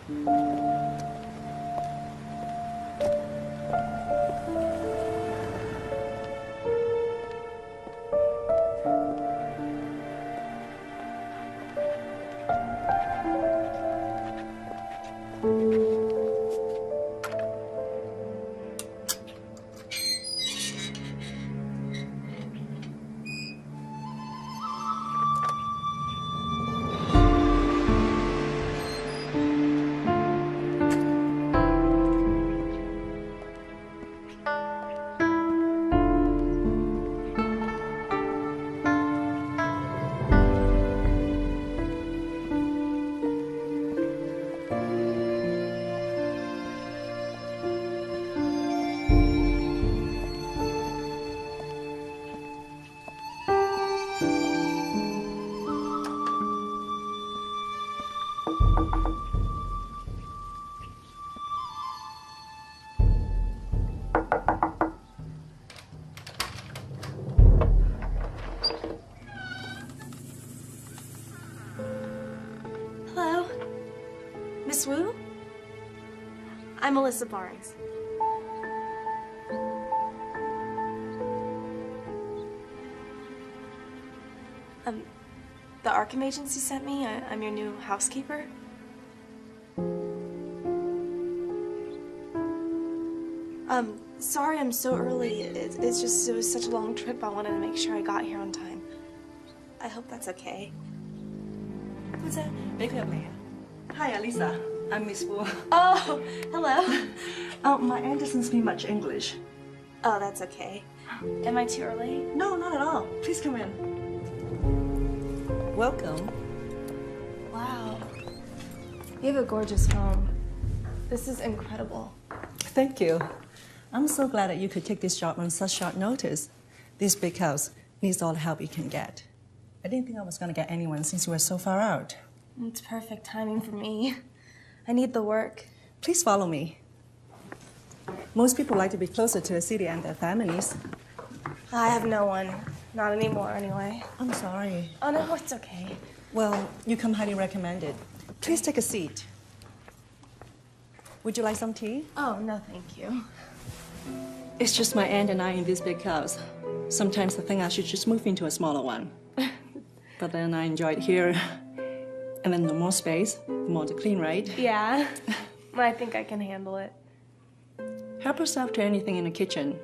Hello? Miss Wu? I'm Melissa Barnes. The Arkham agency sent me. I'm your new housekeeper. Sorry I'm so early. It was such a long trip. I wanted to make sure I got here on time. I hope that's okay. Who's that? Hi, Alisa. I'm Miss Wu. Oh, hello. Oh, my aunt doesn't speak much English. Oh, that's okay. Am I too early? No, not at all. Please come in. Welcome. Wow. You have a gorgeous home. This is incredible. Thank you. I'm so glad that you could take this job on such short notice. This big house needs all the help you can get. I didn't think I was going to get anyone since you were so far out. It's perfect timing for me. I need the work. Please follow me. Most people like to be closer to the city and their families. I have no one. Not anymore, anyway. I'm sorry. Oh, no, it's okay. Well, you come highly recommended. Please take a seat. Would you like some tea? Oh, no, thank you. It's just my aunt and I in this big house. Sometimes I think I should just move into a smaller one. But then I enjoy it here. And then the more space, the more to clean, right? Yeah. I think I can handle it. Help yourself to anything in the kitchen.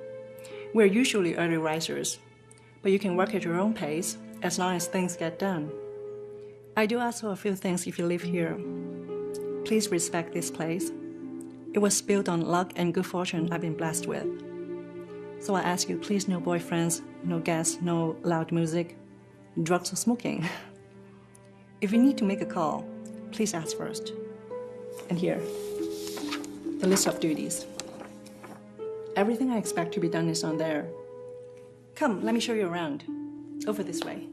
We're usually early risers, but you can work at your own pace as long as things get done. I do ask for a few things if you live here. Please respect this place. It was built on luck and good fortune I've been blessed with. So I ask you, please no boyfriends, no guests, no loud music, drugs or smoking. If you need to make a call, please ask first. And here, the list of duties. Everything I expect to be done is on there. Come, let me show you around. Over this way.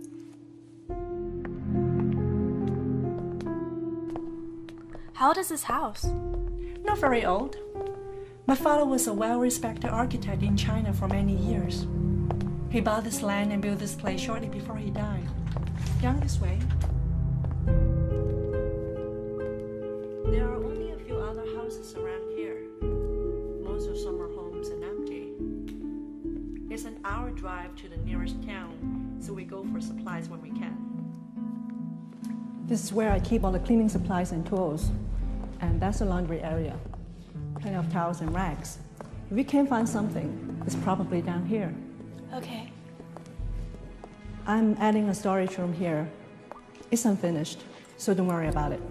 How old is this house? Not very old. My father was a well-respected architect in China for many years. He bought this land and built this place shortly before he died. Down this way. There are only a few other houses around here. Most of them are homes and empty. It's an hour drive to the nearest town, so we go for supplies when we can. This is where I keep all the cleaning supplies and tools. And that's the laundry area. Plenty of towels and rags. If you can't find something, it's probably down here. Okay. I'm adding a storage room here. It's unfinished, so don't worry about it.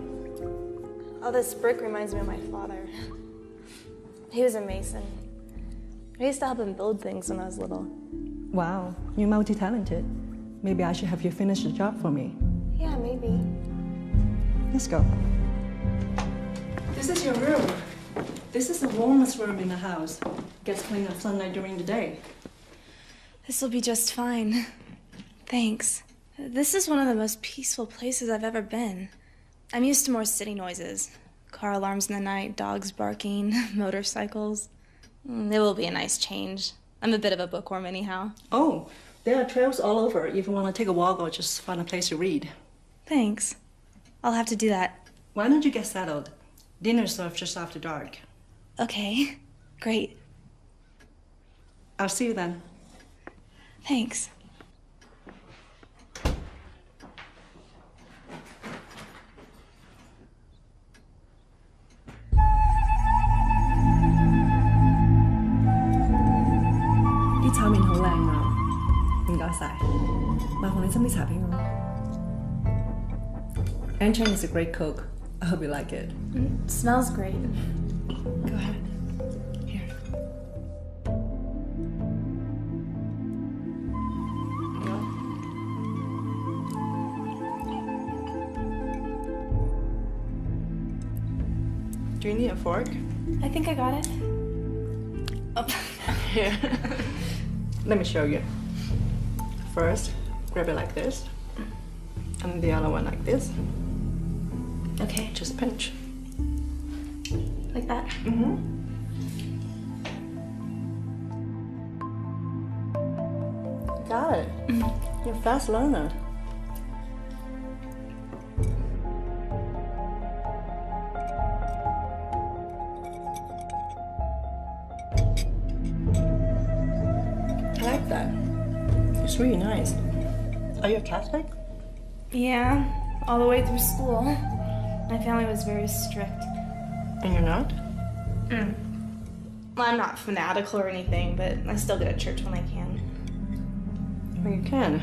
Oh, this brick reminds me of my father. He was a mason. I used to help him build things when I was little. Wow, you're multi-talented. Maybe I should have you finish the job for me. Yeah, maybe. Let's go. This is your room. This is the warmest room in the house. Gets plenty of sunlight during the day. This will be just fine. Thanks. This is one of the most peaceful places I've ever been. I'm used to more city noises. Car alarms in the night, dogs barking, motorcycles. It will be a nice change. I'm a bit of a bookworm anyhow. Oh, there are trails all over if you want to take a walk or just find a place to read. Thanks. I'll have to do that. Why don't you get settled? Dinner served just after dark. Okay, great. I'll see you then. Thanks.啲炒麵好靚啊，唔該晒。麻煩你斟啲茶俾我。Ann Chang is a great cook. I hope you like it. Smells great. Go ahead. Here. No. Do you need a fork? I think I got it. Oh. Here. Let me show you. First, grab it like this. And the other one like this. Okay, Just pinch. like that. Got it. You're a fast learner. I like that. It's really nice. Are you a Catholic? Yeah, all the way through school. My family was very strict. And you're not? Well, I'm not fanatical or anything, but I still go to church when I can. Well, you can.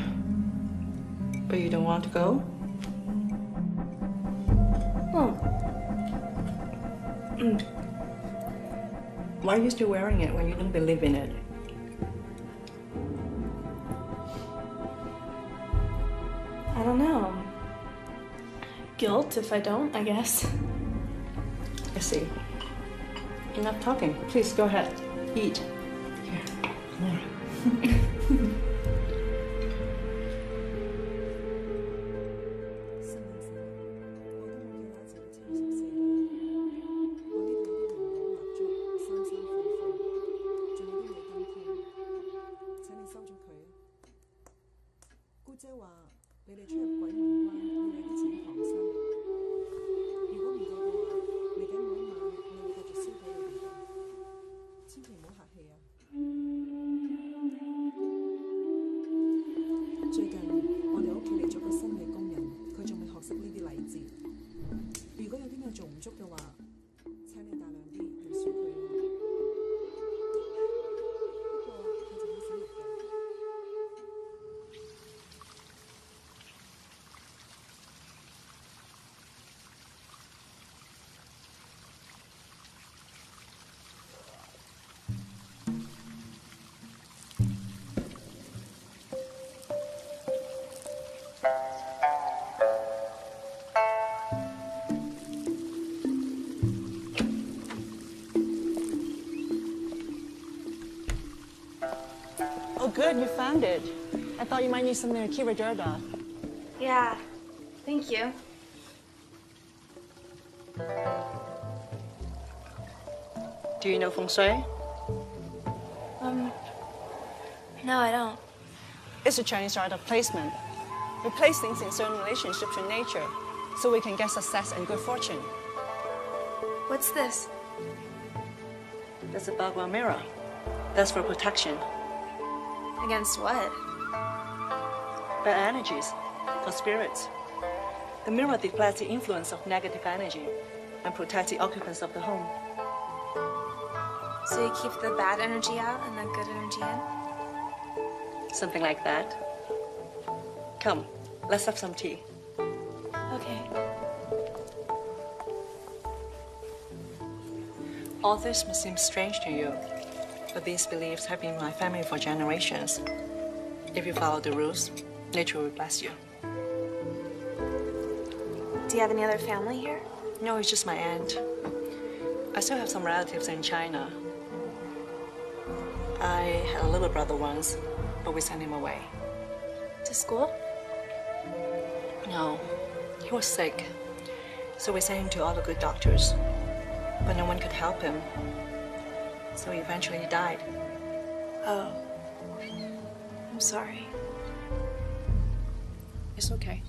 But you don't want to go? Well, Why are you still wearing it when you don't believe in it? I don't know. Guilt if I don't, I guess. I see. Enough talking. Please go ahead. Eat. Here. More. Oh, good, you found it. I thought you might need something to keep your dirt off. Yeah, thank you. Do you know feng shui? No, I don't. It's a Chinese art of placement. We place things in certain relationships with nature so we can get success and good fortune. What's this? That's a Bagua mirror. That's for protection. Against what? Bad energies, for spirits. The mirror deflects the influence of negative energy and protects the occupants of the home. So you keep the bad energy out and the good energy in? Something like that. Come, let's have some tea. Okay. All this may seem strange to you, but these beliefs have been in my family for generations. If you follow the rules, nature will bless you. Do you have any other family here? No, it's just my aunt. I still have some relatives in China. I had a little brother once, but we sent him away. To school? No, he was sick. So we sent him to all the good doctors. But no one could help him. So eventually he died. Oh. I'm sorry. It's okay.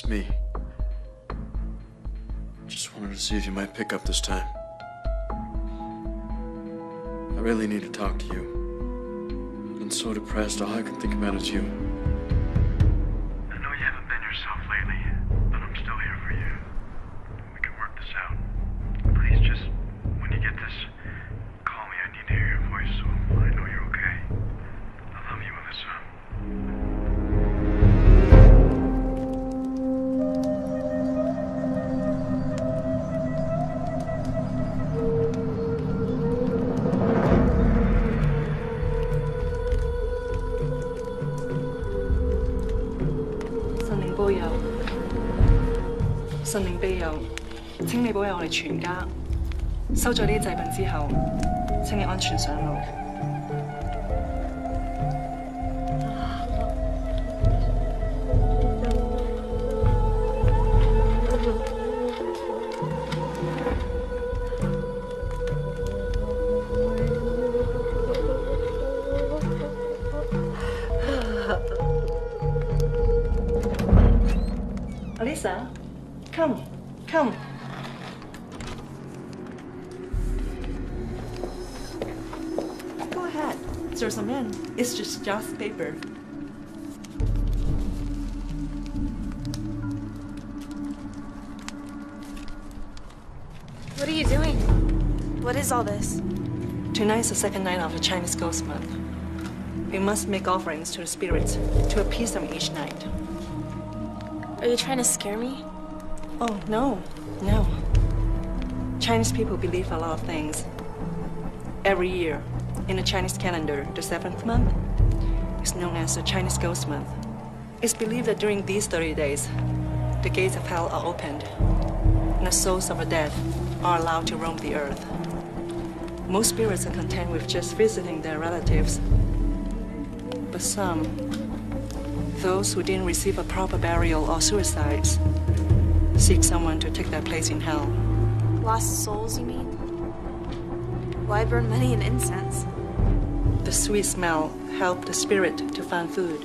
It's me. Just wanted to see if you might pick up this time. I really need to talk to you. I've been so depressed, all I can think about is you. I know you haven't been yourself lately, but I'm still here for you. We can work this out. Please just, when you get this, call me. I need to hear your voice so I know you're okay. I love you, Alyssa.神靈庇佑，請你保佑我哋全家。收咗呢啲祭品之後，請你安全上路。Alisa, come, come. Go ahead, throw some in. It's just paper. What are you doing? What is all this? Tonight's the second night of the Chinese Ghost Month. We must make offerings to the spirits to appease them each night. Are you trying to scare me? Oh, no, no. Chinese people believe a lot of things. Every year, in the Chinese calendar, the 7th month is known as the Chinese Ghost Month. It's believed that during these 30 days, the gates of hell are opened, and the souls of the dead are allowed to roam the earth. Most spirits are content with just visiting their relatives, but some, those who didn't receive a proper burial or suicides, seek someone to take their place in hell. Lost souls, you mean? Why burn money and incense? The sweet smell helps the spirit to find food.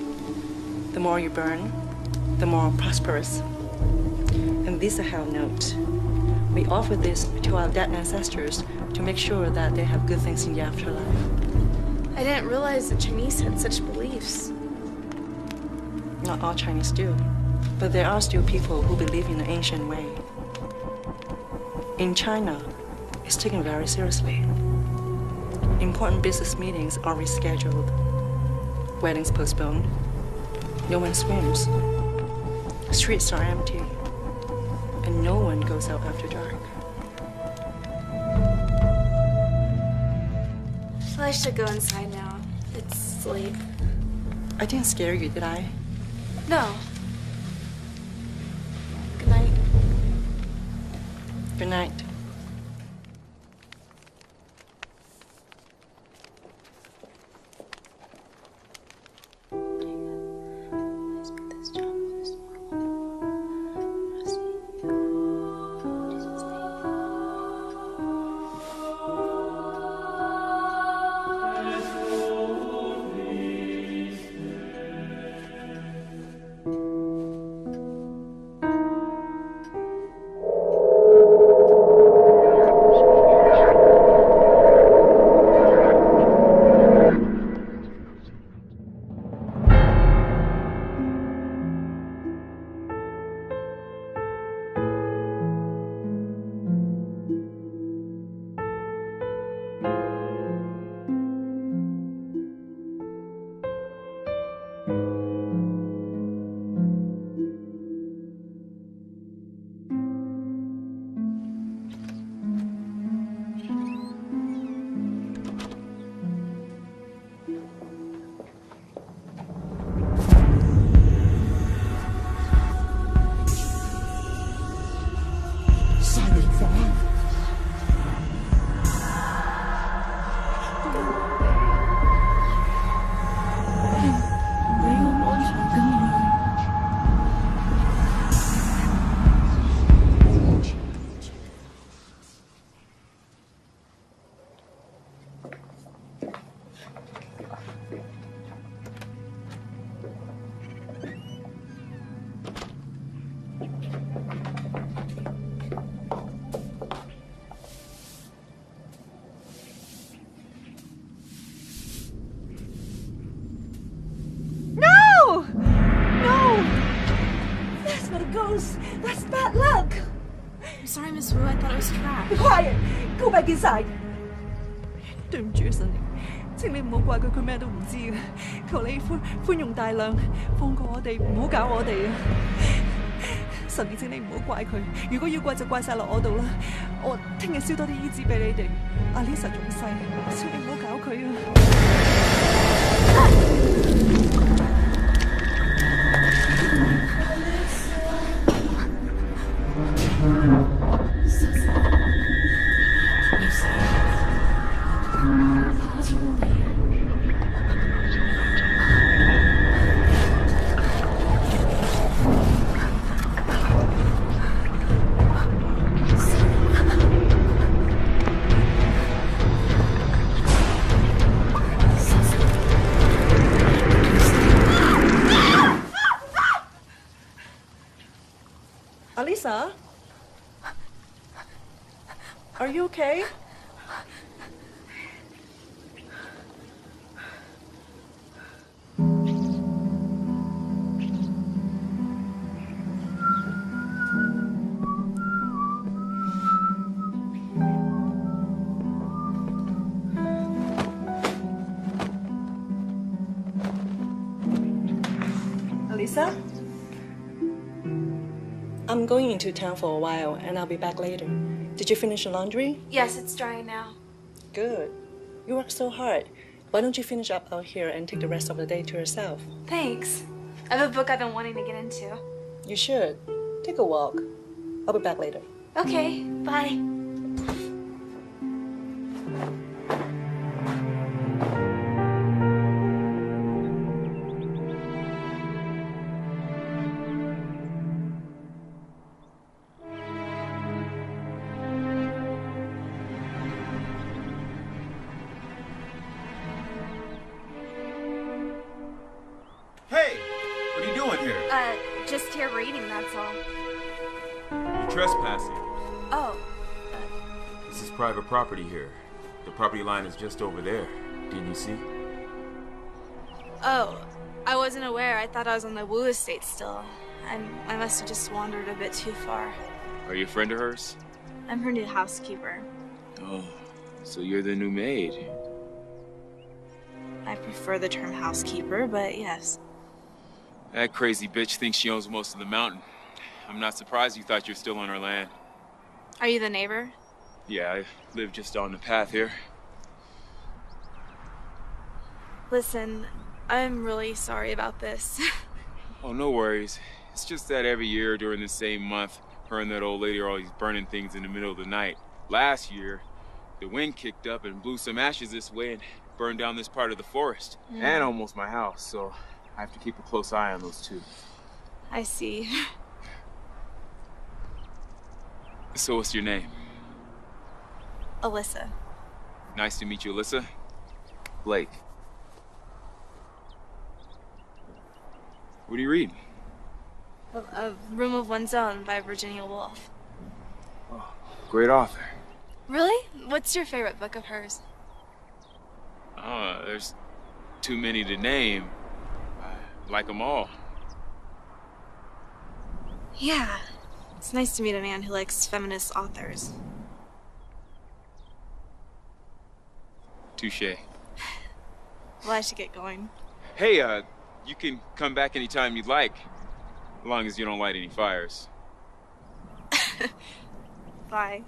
The more you burn, the more prosperous. And these are hell notes. We offer this to our dead ancestors to make sure that they have good things in the afterlife. I didn't realize the Chinese had such beliefs. Not all Chinese do, but there are still people who believe in the ancient way. In China, it's taken very seriously. Important business meetings are rescheduled. Weddings postponed. No one swims. Streets are empty. And no one goes out after dark. Well, I should go inside now. It's late. I didn't scare you, did I? No. Good night. Good night. No! No! That's not a ghost. That's bad luck. I'm sorry, Miss Wu. I thought it was trash. Be quiet. Go back inside. 對唔住，神靈，請你唔好怪佢，佢咩都唔知嘅。求你寬容大量，放過我哋，唔好搞我哋啊！神靈，請你唔好怪佢，如果要怪就怪晒落我度啦。我聽日燒多啲衣紙俾你哋。阿 Lisa 仲細，請你唔好搞佢啊！Alisa, are you okay? Alisa? I'm going into town for a while, and I'll be back later. Did you finish the laundry? Yes, it's drying now. Good. You work so hard. Why don't you finish up out here and take the rest of the day to yourself? Thanks. I have a book I've been wanting to get into. You should. Take a walk. I'll be back later. Okay, bye. Hey! What are you doing here? Just here reading, that's all. You're trespassing. Oh, This is private property here. The property line is just over there. Didn't you see? oh, I wasn't aware. I thought I was on the Wu estate still. I must have just wandered a bit too far. Are you a friend of hers? I'm her new housekeeper. Oh, so you're the new maid. I prefer the term housekeeper, but yes. That crazy bitch thinks she owns most of the mountain. I'm not surprised you thought you're still on her land. Are you the neighbor? Yeah, I live just on the path here. Listen, I'm really sorry about this. Oh, no worries. It's just that every year during the same month, her and that old lady are always burning things in the middle of the night. Last year, the wind kicked up and blew some ashes this way and burned down this part of the forest. And almost my house, so I have to keep a close eye on those two. I see. So what's your name? Alyssa. Nice to meet you, Alyssa. Blake. What are you reading? A Room of One's Own by Virginia Woolf. Oh, great author. Really? What's your favorite book of hers? There's too many to name. I like them all. Yeah. It's nice to meet a man who likes feminist authors. Touché. Well, I should get going. Hey, you can come back anytime you'd like. As long as you don't light any fires. Bye.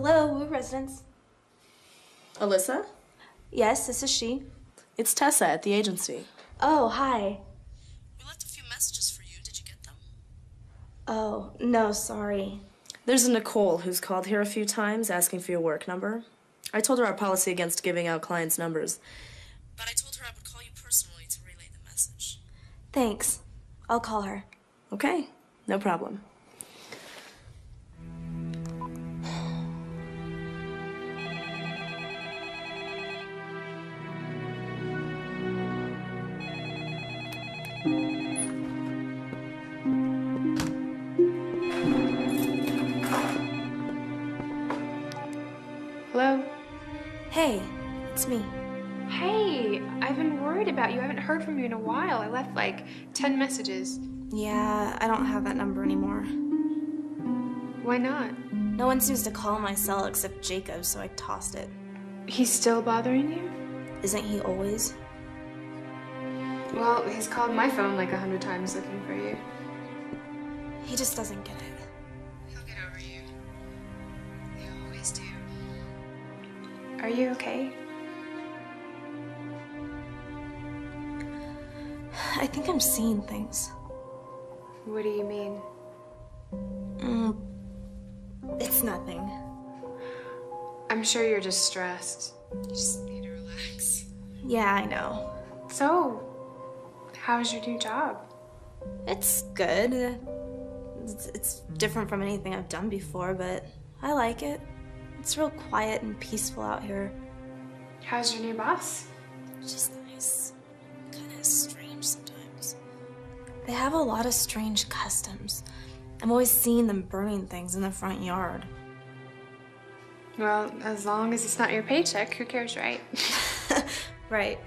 Hello, Wu Residence. Alyssa? Yes, this is she. It's Tessa at the agency. Oh, hi. We left a few messages for you. Did you get them? Oh, no, sorry. There's a Nicole who's called here a few times asking for your work number. I told her our policy against giving out clients' numbers, but I told her I would call you personally to relay the message. Thanks. I'll call her. Okay, no problem. Hello? Hey, it's me. Hey, I've been worried about you. I haven't heard from you in a while. I left like 10 messages. Yeah, I don't have that number anymore. Why not? No one seems to call my cell except Jacob, so I tossed it. He's still bothering you? Isn't he always? Well, he's called my phone like 100 times looking for you. He just doesn't get it. He'll get over you. They always do. Are you okay? I think I'm seeing things. What do you mean? It's nothing. I'm sure you're just stressed. You just need to relax. Yeah, I know. So, how's your new job? It's good. It's different from anything I've done before, but I like it. It's real quiet and peaceful out here. How's your new boss? Just nice. Kind of strange sometimes. They have a lot of strange customs. I'm always seeing them burning things in the front yard. Well, as long as it's not your paycheck, who cares, right? Right.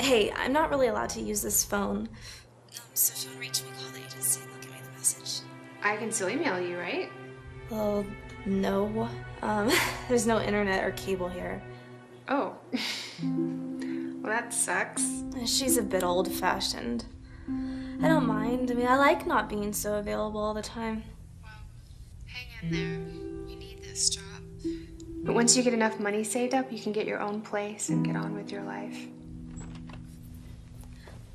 Hey, I'm not really allowed to use this phone. So if you want to reach me, call the agency and they'll give me the message. I can still email you, right? Oh, no. There's no internet or cable here. Oh. Well, that sucks. She's a bit old-fashioned. I don't mind. I mean, I like not being so available all the time. Well, hang in there. You need this job. But once you get enough money saved up, you can get your own place and get on with your life.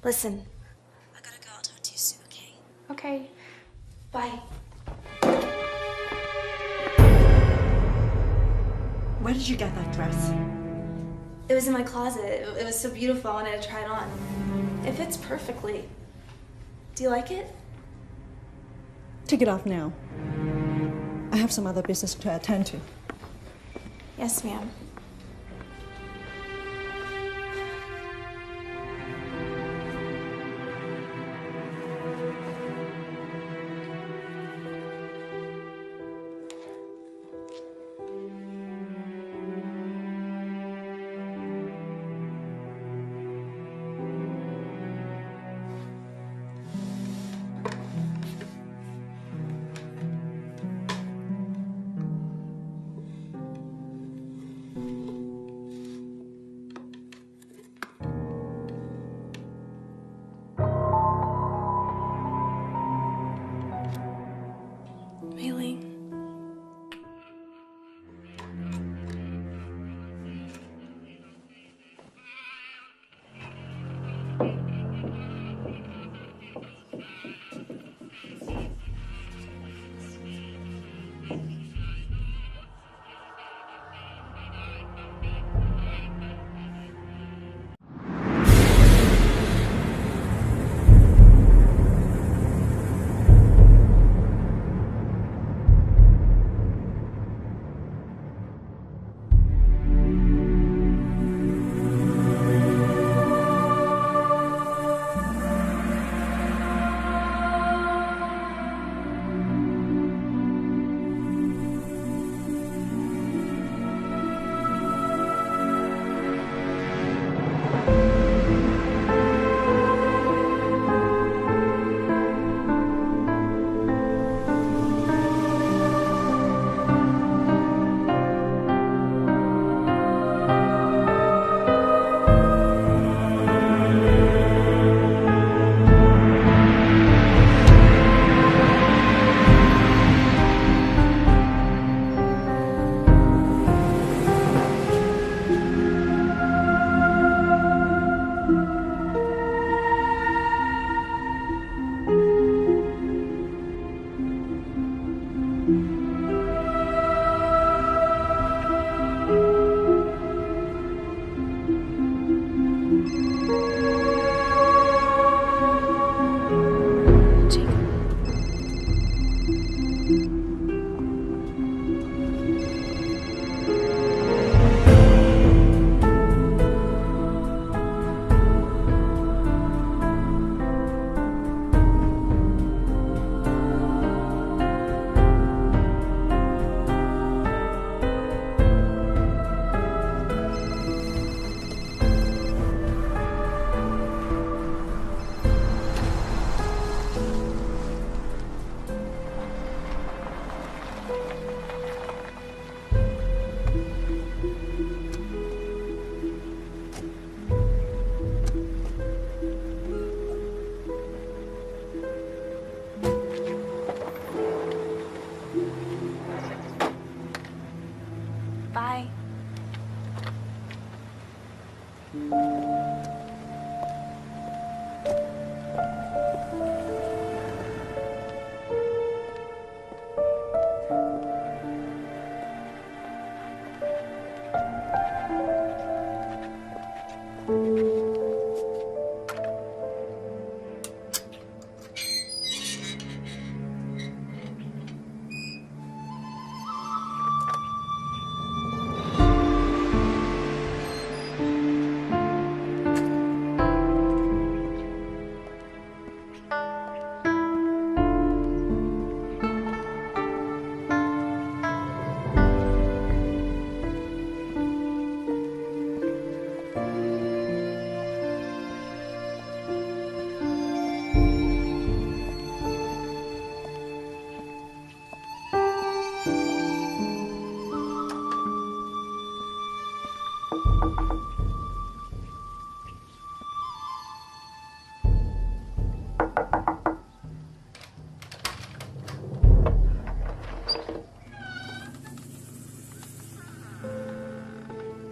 Listen, I gotta go. I'll talk to you soon, okay? Okay. Bye. Where did you get that dress? It was in my closet. It was so beautiful. I wanted to try it on. It fits perfectly. Do you like it? Take it off now. I have some other business to attend to. Yes, ma'am. Bye.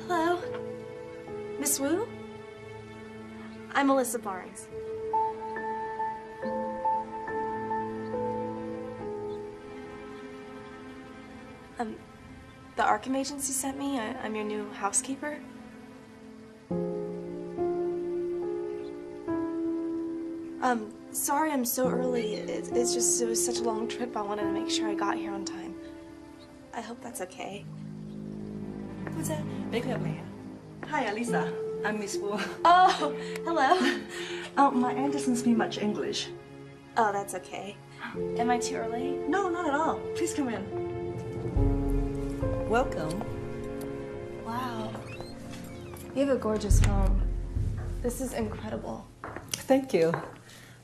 Hello? Miss Wu? I'm Melissa Barnes. The Arkham agency sent me. I'm your new housekeeper. Sorry I'm so early. It was such a long trip. I wanted to make sure I got here on time. I hope that's okay. What's that? Hi, Alisa. I'm Miss Wu. Oh, hello. Oh, my aunt doesn't speak much English. Oh, that's okay. Am I too early? No, not at all. Please come in. Welcome. Wow. You have a gorgeous home. This is incredible. Thank you.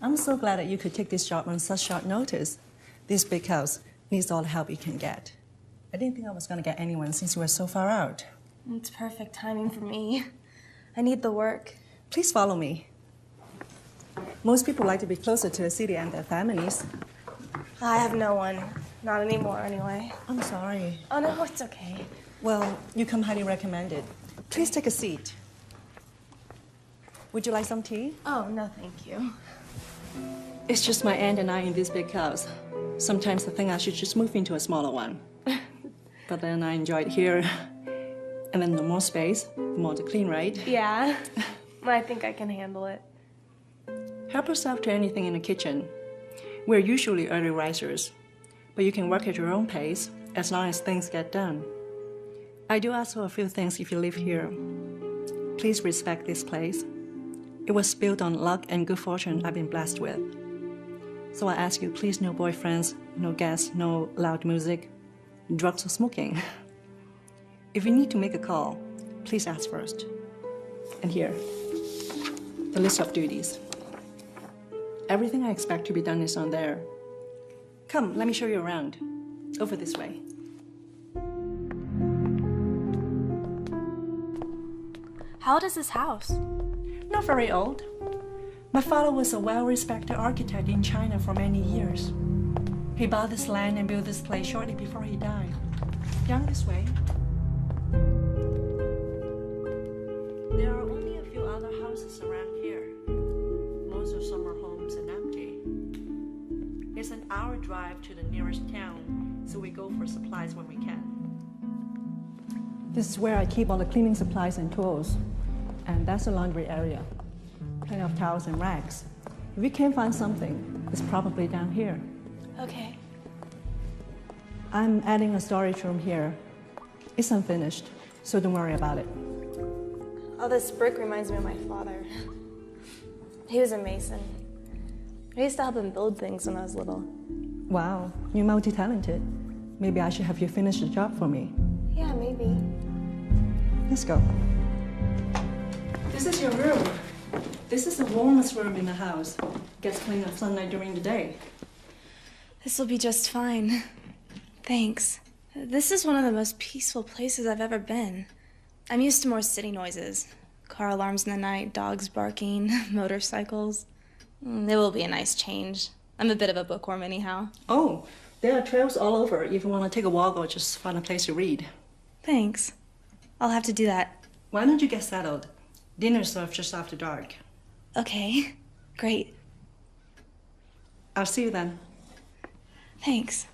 I'm so glad that you could take this job on such short notice. This big house needs all the help you can get. I didn't think I was going to get anyone since you were so far out. It's perfect timing for me. I need the work. Please follow me. Most people like to be closer to the city and their families. I have no one. Not anymore, anyway. I'm sorry. Oh, no, it's okay. Well, you come highly recommended. Please take a seat. Would you like some tea? Oh, no, thank you. It's just my aunt and I in this big house. Sometimes I think I should just move into a smaller one. But then I enjoy it here. And then the more space, the more to clean, right? Yeah. I think I can handle it. Help yourself to anything in the kitchen. We're usually early risers, but you can work at your own pace as long as things get done. I do ask for a few things if you live here. Please respect this place. It was built on luck and good fortune I've been blessed with. So I ask you, please no boyfriends, no gas, no loud music, drugs or smoking. If you need to make a call, please ask first. And here, the list of duties. Everything I expect to be done is on there. Come, let me show you around. Over this way. How old is this house? Not very old. My father was a well-respected architect in China for many years. He bought this land and built this place shortly before he died. Down this way. There are only a few other houses around here. Most of some are homes and empty. It's an hour drive to the nearest town, so we go for supplies when we can. This is where I keep all the cleaning supplies and tools, and that's the laundry area. Plenty of towels and rags. If we can't find something, it's probably down here. Okay. I'm adding a storage room here. It's unfinished, so don't worry about it. All this brick reminds me of my father. He was a mason. I used to help him build things when I was little. Wow, you're multi-talented. Maybe I should have you finish the job for me. Yeah, maybe. Let's go. This is your room. This is the warmest room in the house. Gets plenty of sunlight during the day. This will be just fine. Thanks. This is one of the most peaceful places I've ever been. I'm used to more city noises. Car alarms in the night, dogs barking, motorcycles. It will be a nice change. I'm a bit of a bookworm anyhow. Oh, there are trails all over if you want to take a walk or just find a place to read. Thanks. I'll have to do that. Why don't you get settled? Dinner's served just after dark. Okay, great. I'll see you then. Thanks.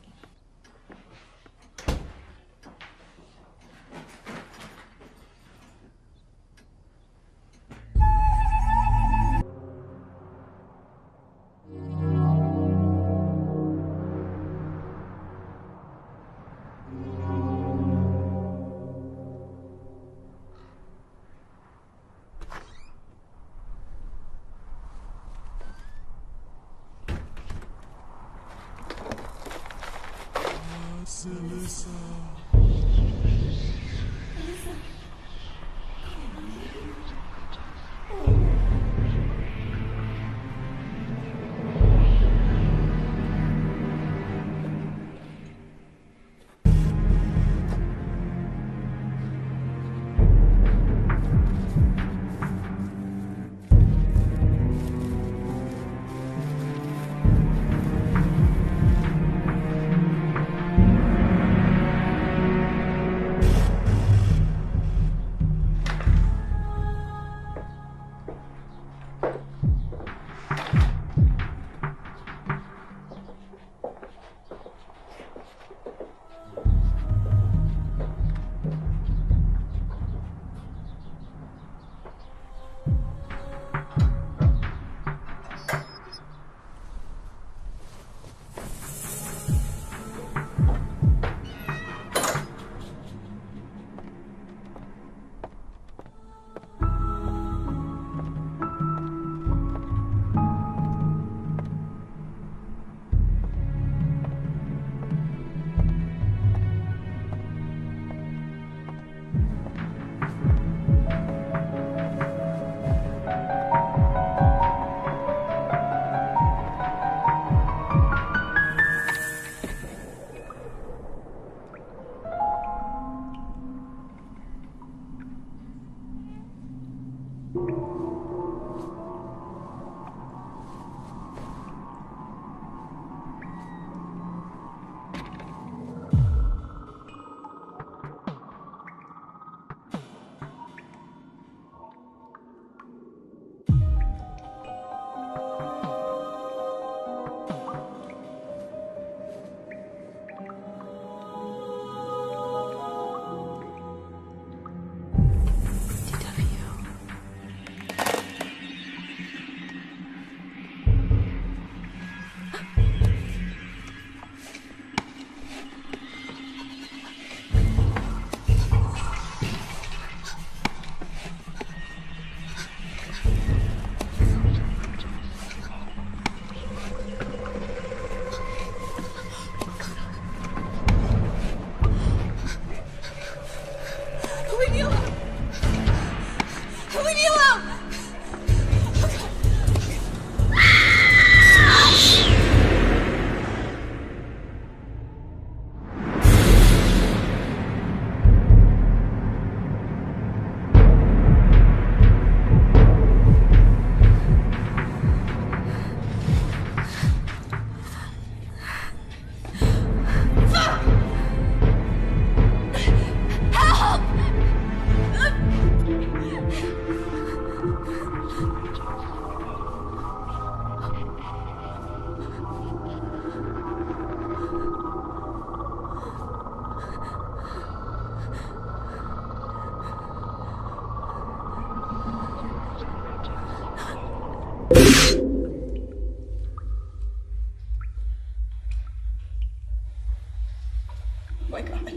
my God.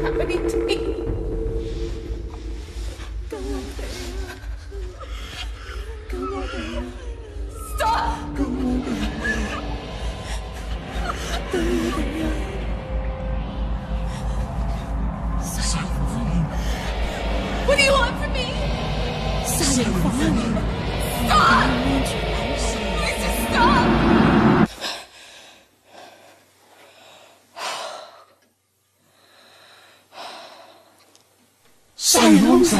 Happening to me. Go away. Go away. Stop! Go away. Go away. What do you want from me? Stop! Please just stop! 杀人兇手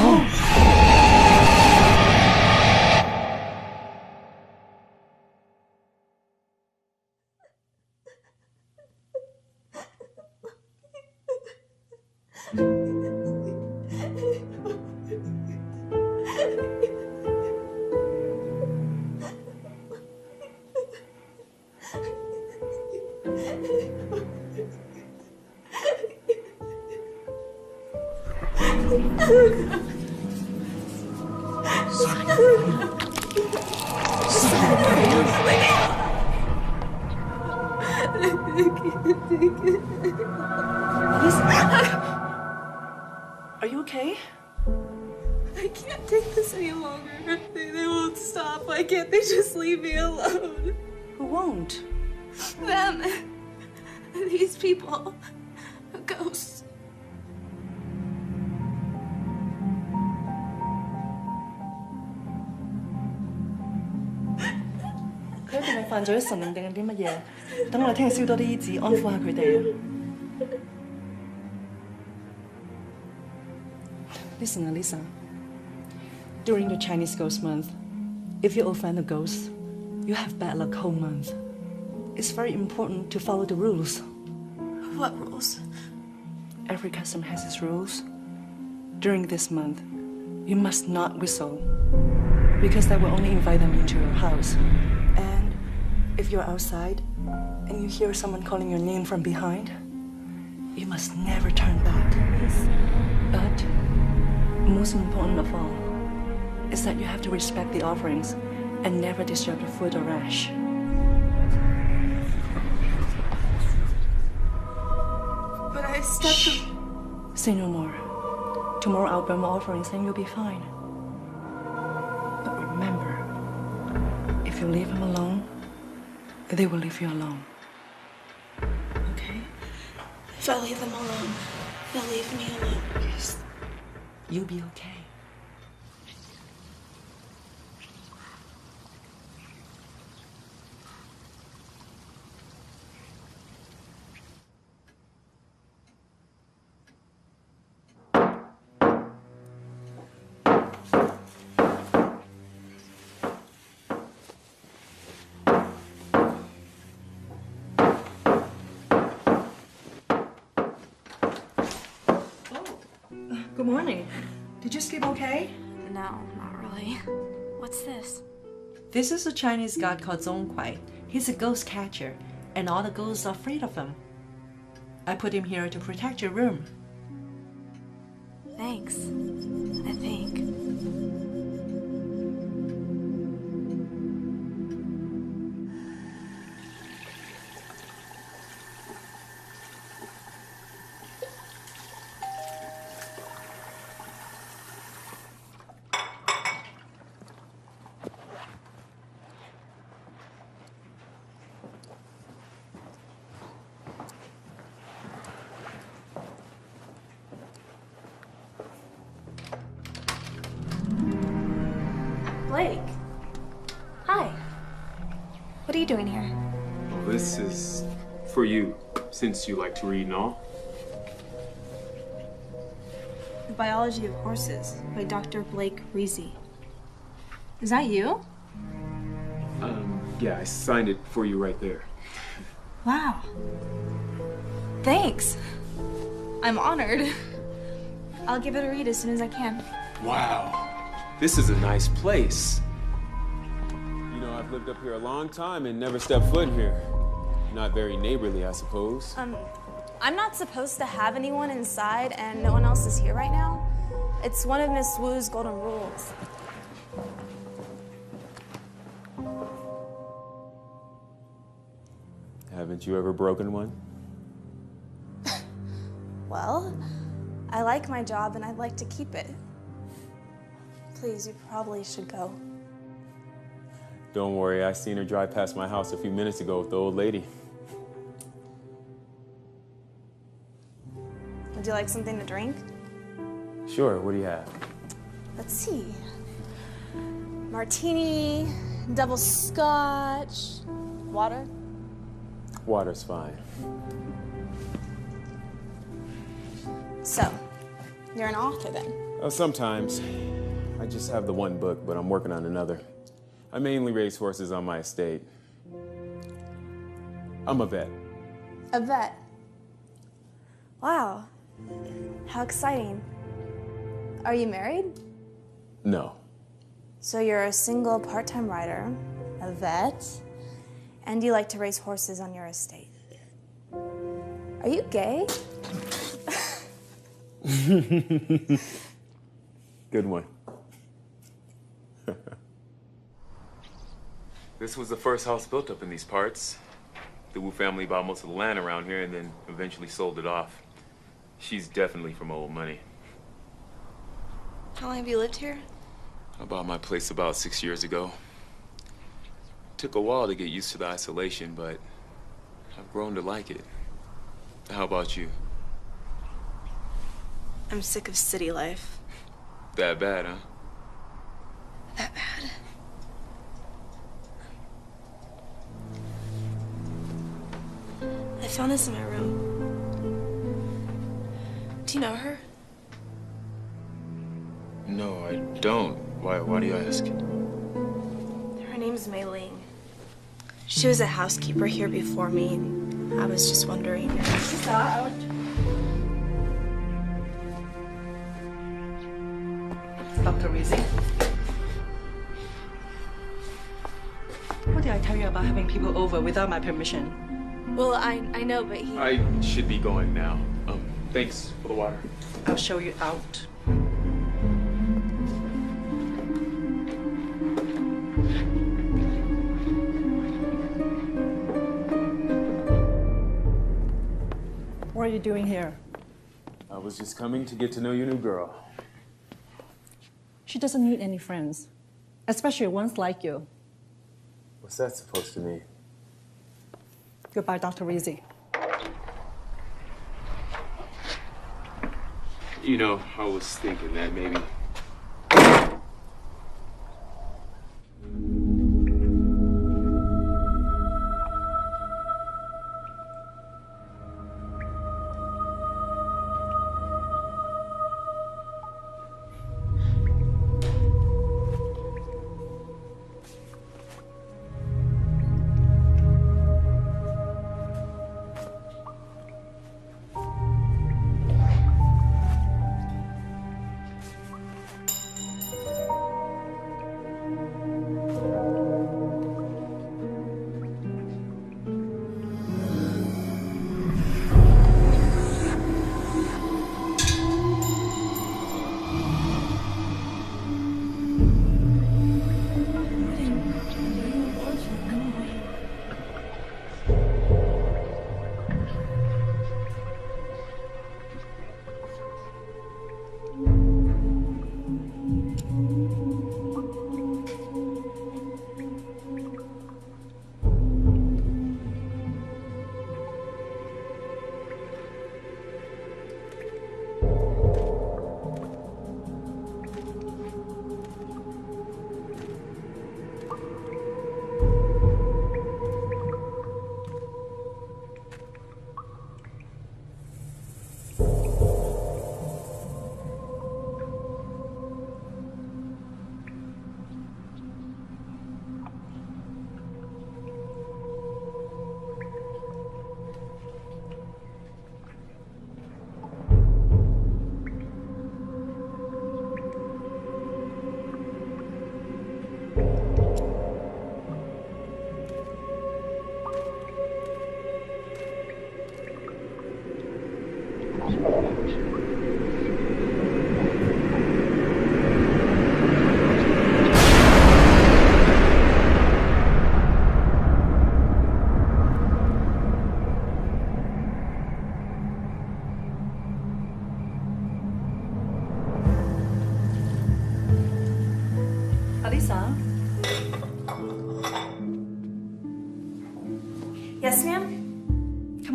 ！Are you okay? I can't take this any longer. They won't stop. Why can't they just leave me alone? Who won't? Them. These people. Ghosts. 佢一定係犯咗神靈定係啲乜嘢？等我哋聽日燒多啲衣紙，安撫下佢哋啊！ Listen, Alisa. During the Chinese Ghost Month, if you offend a ghost, you have bad luck whole month. It's very important to follow the rules. What rules? Every custom has its rules. During this month, you must not whistle, because that will only invite them into your house. And if you're outside and you hear someone calling your name from behind, you must never turn back. But most important of all is that you have to respect the offerings and never disturb the food or ash. But I stepped. Say no more. Tomorrow I'll burn more offerings and you'll be fine. But remember, if you leave them alone, they will leave you alone. Okay? If I leave them alone, they'll leave me alone. Yes. You'll be okay. Good morning. Did you sleep okay? No, not really. What's this? This is a Chinese god called Zongquai. He's a ghost catcher, and all the ghosts are afraid of him. I put him here to protect your room. Thanks, I think. Blake. Hi. What are you doing here? Well, this is for you, since you like to read and all. The Biology of Horses by Dr. Blake Reezy. Is that you? Yeah, I signed it for you right there. Wow. Thanks. I'm honored. I'll give it a read as soon as I can. Wow. This is a nice place. You know, I've lived up here a long time and never stepped foot in here. Not very neighborly, I suppose. I'm not supposed to have anyone inside, and no one else is here right now. It's one of Miss Wu's golden rules. Haven't you ever broken one? Well, I like my job and I'd like to keep it. Please, you probably should go. Don't worry, I seen her drive past my house a few minutes ago with the old lady. Would you like something to drink? Sure, what do you have? Let's see. Martini, double scotch, water? Water's fine. So, you're an author then? Sometimes. I just have the one book, but I'm working on another. I mainly raise horses on my estate. I'm a vet. A vet? Wow. How exciting. Are you married? No. So you're a single part-time writer, a vet, and you like to raise horses on your estate. Are you gay? Good one. This was the first house built up in these parts. The Wu family bought most of the land around here and then eventually sold it off. She's definitely from old money. How long have you lived here? I bought my place about 6 years ago. Took a while to get used to the isolation, but I've grown to like it. How about you? I'm sick of city life. That bad, huh? That bad? I found this in my room. Do you know her? No, I don't. Why do you ask? Her name's Mei Ling. She was a housekeeper here before me, and I was just wondering. Out. Dr. Rizzi. What did I tell you about having people over without my permission? Well, I know, but he... I should be going now. Thanks for the water. I'll show you out. What are you doing here? I was just coming to get to know your new girl. She doesn't need any friends, especially ones like you. What's that supposed to mean? Goodbye, Dr. Rizzi. You know, I was thinking that maybe.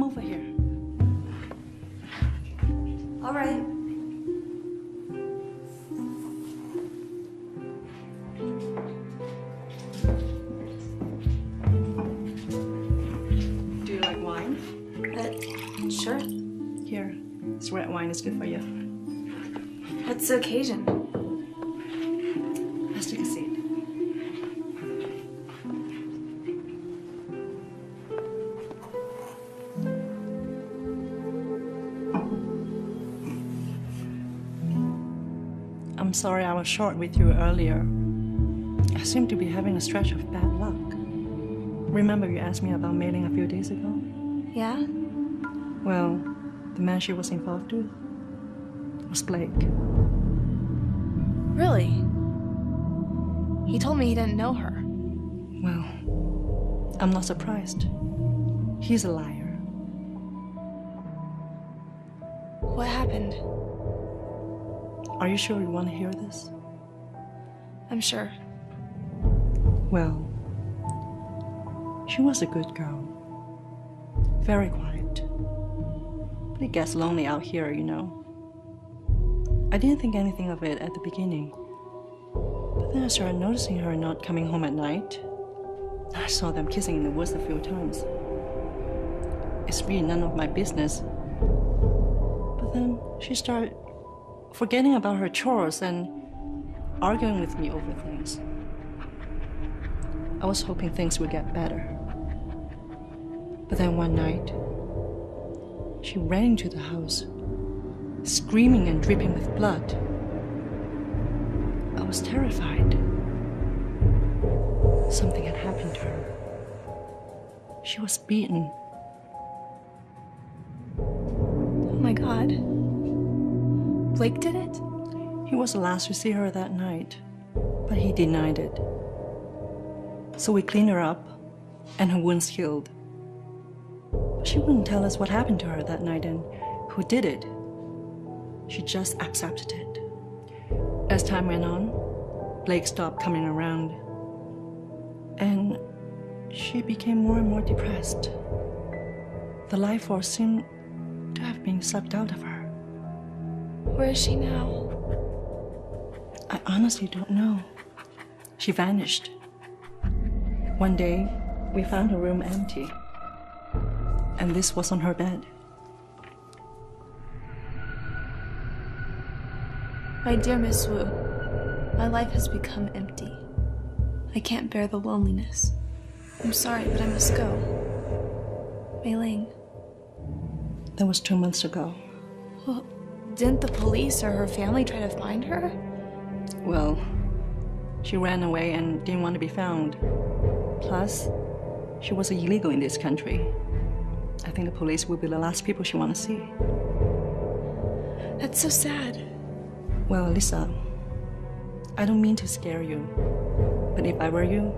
come over here. All right. Do you like wine? Sure. Here, this red wine is good for you. What's the occasion? Let's take a seat. I'm sorry I was short with you earlier. I seem to be having a stretch of bad luck. Remember you asked me about mailing a few days ago? Yeah? Well, the man she was involved with was Blake. Really? He told me he didn't know her. Well, I'm not surprised. He's a liar. What happened? Are you sure you want to hear this? I'm sure. Well, she was a good girl. Very quiet. But it gets lonely out here, you know. I didn't think anything of it at the beginning. But then I started noticing her not coming home at night. I saw them kissing in the woods a few times. It's really none of my business. But then she started forgetting about her chores and arguing with me over things. I was hoping things would get better. But then one night, she ran into the house, screaming and dripping with blood. I was terrified. Something had happened to her. She was beaten. Oh my God. Blake did it? He was the last to see her that night, but he denied it. So we cleaned her up, and her wounds healed. But she wouldn't tell us what happened to her that night and who did it. She just accepted it. As time went on, Blake stopped coming around, and she became more and more depressed. The life force seemed to have been sucked out of her. Where is she now? I honestly don't know. She vanished. One day, we found her room empty, and this was on her bed. My dear Miss Wu, my life has become empty. I can't bear the loneliness. I'm sorry, but I must go. Mei Ling. That was 2 months ago. Well, didn't the police or her family try to find her? Well, she ran away and didn't want to be found. Plus, she was illegal in this country. I think the police will be the last people she wants to see. That's so sad. Well, Lisa, I don't mean to scare you, but if I were you,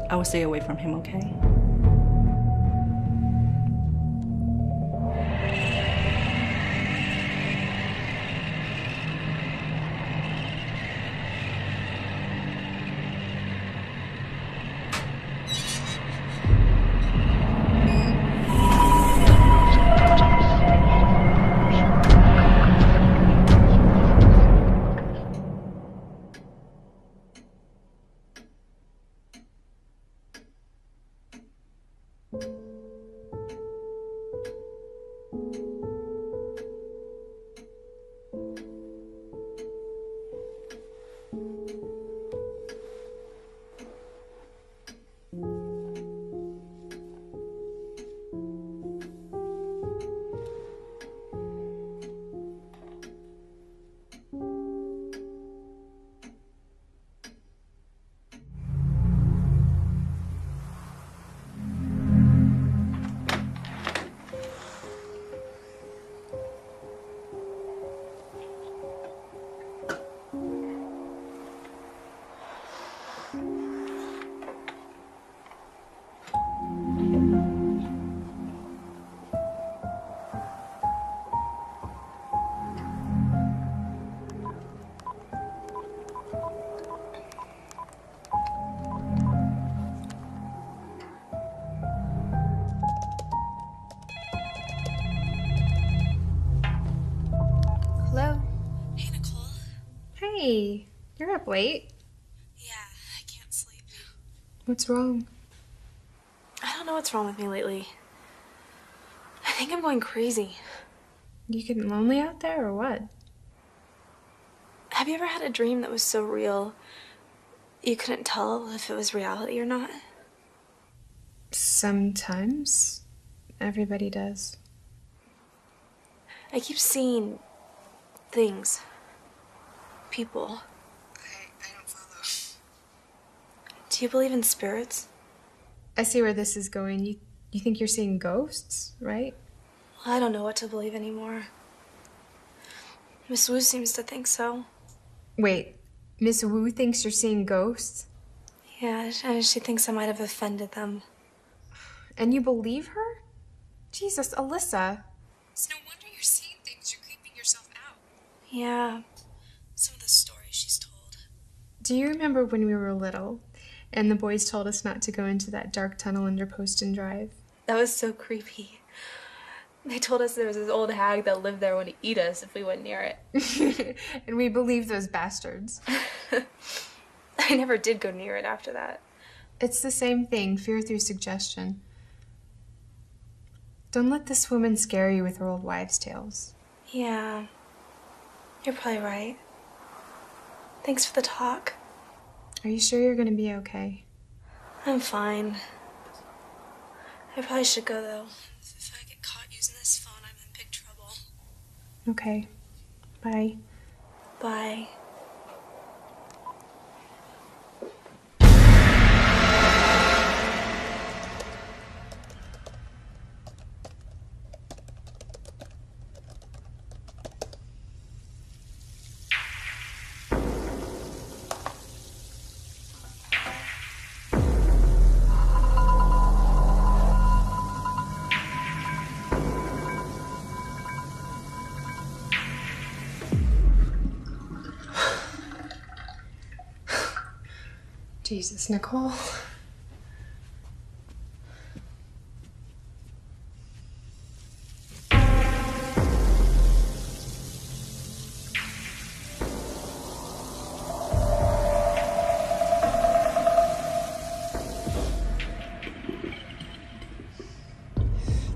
I would stay away from him, okay? Hey, you're up late. Yeah, I can't sleep. What's wrong? I don't know what's wrong with me lately. I think I'm going crazy. You getting lonely out there or what? Have you ever had a dream that was so real you couldn't tell if it was reality or not? Sometimes. Everybody does. I keep seeing things. People. I don't follow. Do you believe in spirits? I see where this is going. You think you're seeing ghosts, right? I don't know what to believe anymore. Miss Wu seems to think so. Wait, Miss Wu thinks you're seeing ghosts? Yeah, and she thinks I might have offended them. And you believe her? Jesus, Alyssa. It's no wonder you're seeing things. You're creeping yourself out. Yeah, some of the stories she's told. Do you remember when we were little and the boys told us not to go into that dark tunnel under Poston Drive? That was so creepy. They told us there was this old hag that lived there would eat us if we went near it. And we believed those bastards. I never did go near it after that. It's the same thing, fear through suggestion. Don't let this woman scare you with her old wives' tales. Yeah, you're probably right. Thanks for the talk. Are you sure you're gonna be okay? I'm fine. I probably should go, though. If I get caught using this phone, I'm in big trouble. Okay. Bye. Bye. Jesus, Nicole.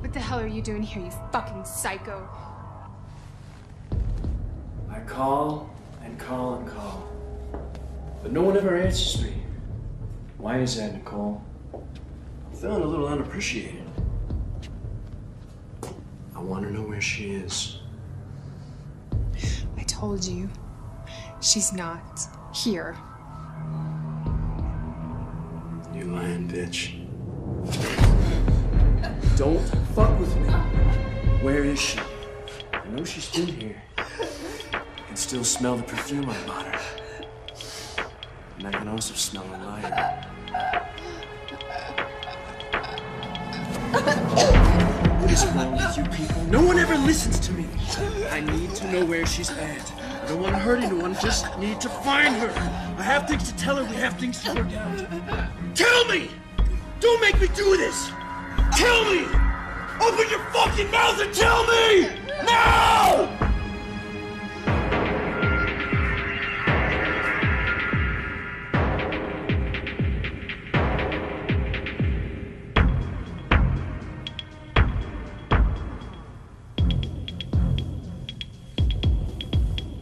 What the hell are you doing here, you fucking psycho? I call and call and call, but no one ever answers me. Why is that, Nicole? I'm feeling a little unappreciated. I want to know where she is. I told you. She's not here. You lying bitch. Don't fuck with me. Where is she? I know she's been here. I can still smell the perfume I bought her. And I can also smell a liar. What is wrong with you people? No one ever listens to me. I need to know where she's at. I don't want to hurt anyone, just need to find her. I have things to tell her, we have things to work out. Tell me! Don't make me do this! Tell me! Open your fucking mouth and tell me! Now!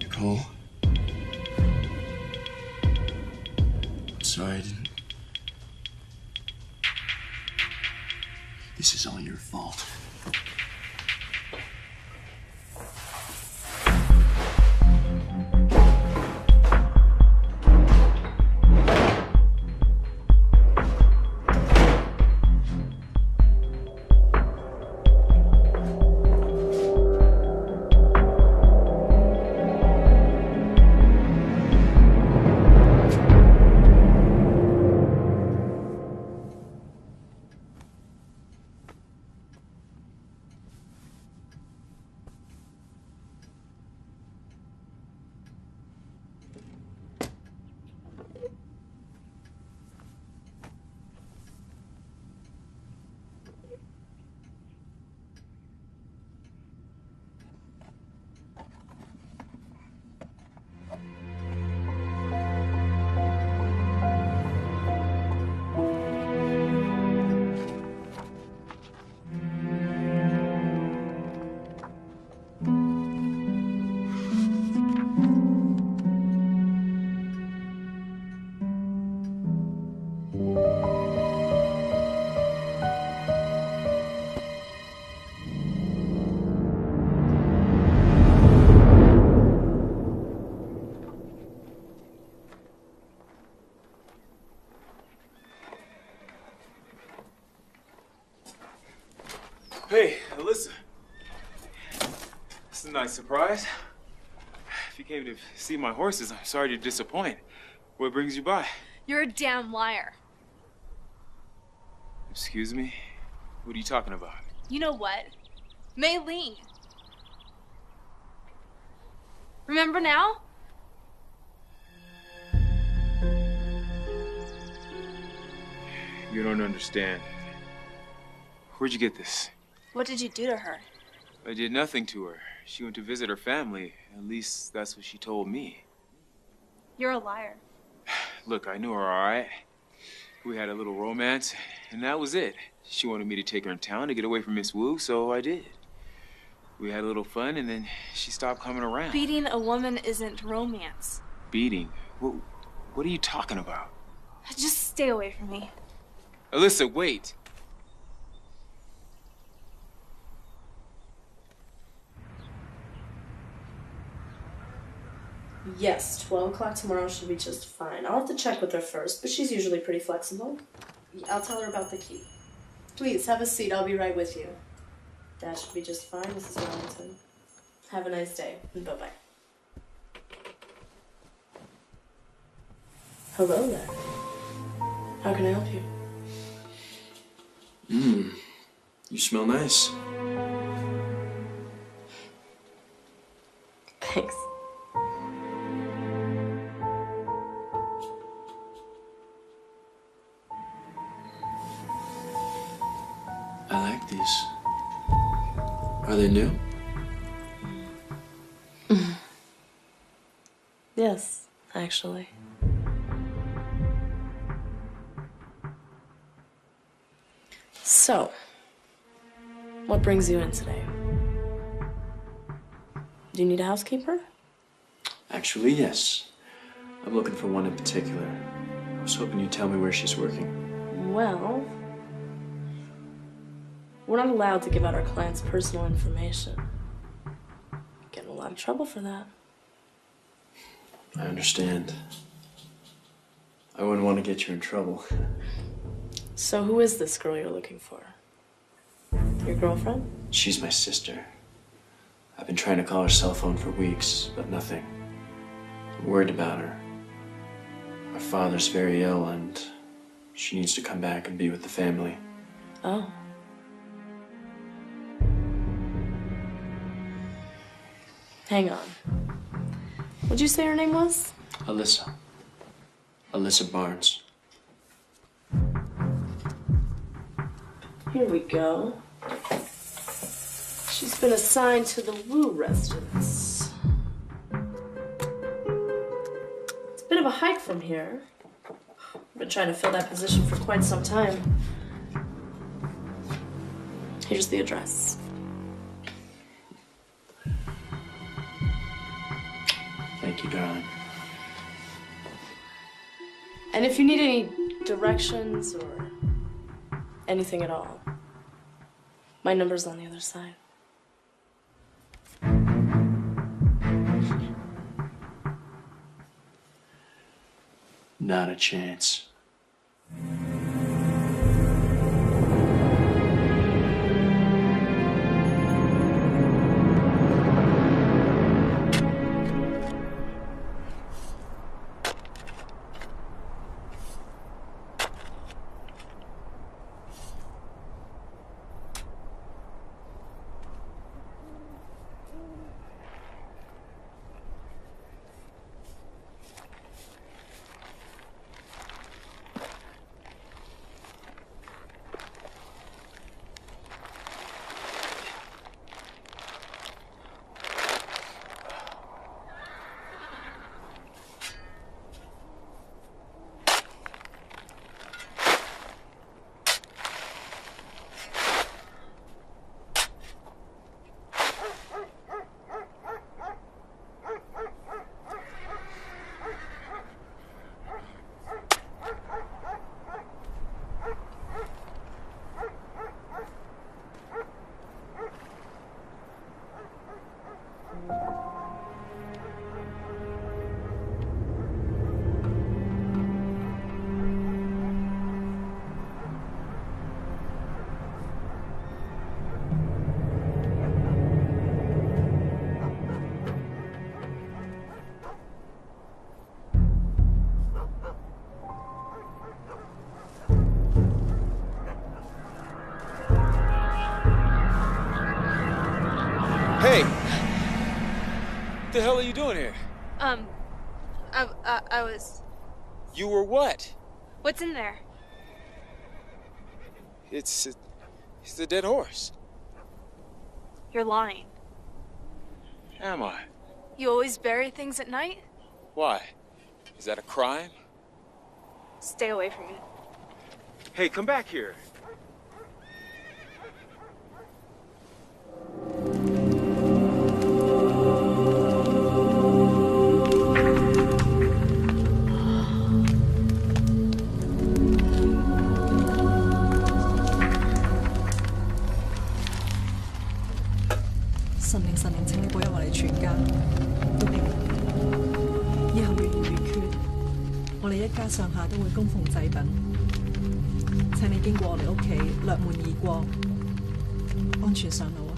Nicole? I'm sorry I didn't. This is all your fault. Alyssa. This is a nice surprise. If you came to see my horses, I'm sorry to disappoint. What brings you by? You're a damn liar. Excuse me? What are you talking about? You know what? Maylene. Remember now? You don't understand. Where'd you get this? What did you do to her? I did nothing to her. She went to visit her family. At least that's what she told me. You're a liar. Look, I knew her all right. We had a little romance, and that was it. She wanted me to take her in town to get away from Miss Wu, so I did. We had a little fun, and then she stopped coming around. Beating a woman isn't romance. Beating? What are you talking about? Just stay away from me. Alyssa, wait. Yes, 12 o'clock tomorrow should be just fine. I'll have to check with her first, but she's usually pretty flexible. I'll tell her about the key. Please, have a seat. I'll be right with you. That should be just fine, Mrs. Wellington. Have a nice day, and bye-bye. Hello there. How can I help you? You smell nice. Thanks. I like these. Are they new? Yes, actually. So, what brings you in today? Do you need a housekeeper? Actually, yes. I'm looking for one in particular. I was hoping you'd tell me where she's working. Well, we're not allowed to give out our clients' personal information. Get in a lot of trouble for that. I understand. I wouldn't want to get you in trouble. So who is this girl you're looking for? Your girlfriend? She's my sister. I've been trying to call her cell phone for weeks, but nothing. I'm worried about her. Her father's very ill, and she needs to come back and be with the family. Oh. Hang on. What'd you say her name was? Alyssa. Alyssa Barnes. Here we go. She's been assigned to the Wu residence. It's a bit of a hike from here. I've been trying to fill that position for quite some time. Here's the address. Thank you, darling. And if you need any directions or anything at all, my number's on the other side. Not a chance. Hey! What the hell are you doing here? I was... You were what? What's in there? It's a dead horse. You're lying. Am I? You always bury things at night? Why? Is that a crime? Stay away from it. Hey, come back here.神靈，請你保佑我哋全家，都希望以後越嚟越缺，我哋一家上下都會供奉祭品。請你經過我哋屋企，掠門而過，安全上路啊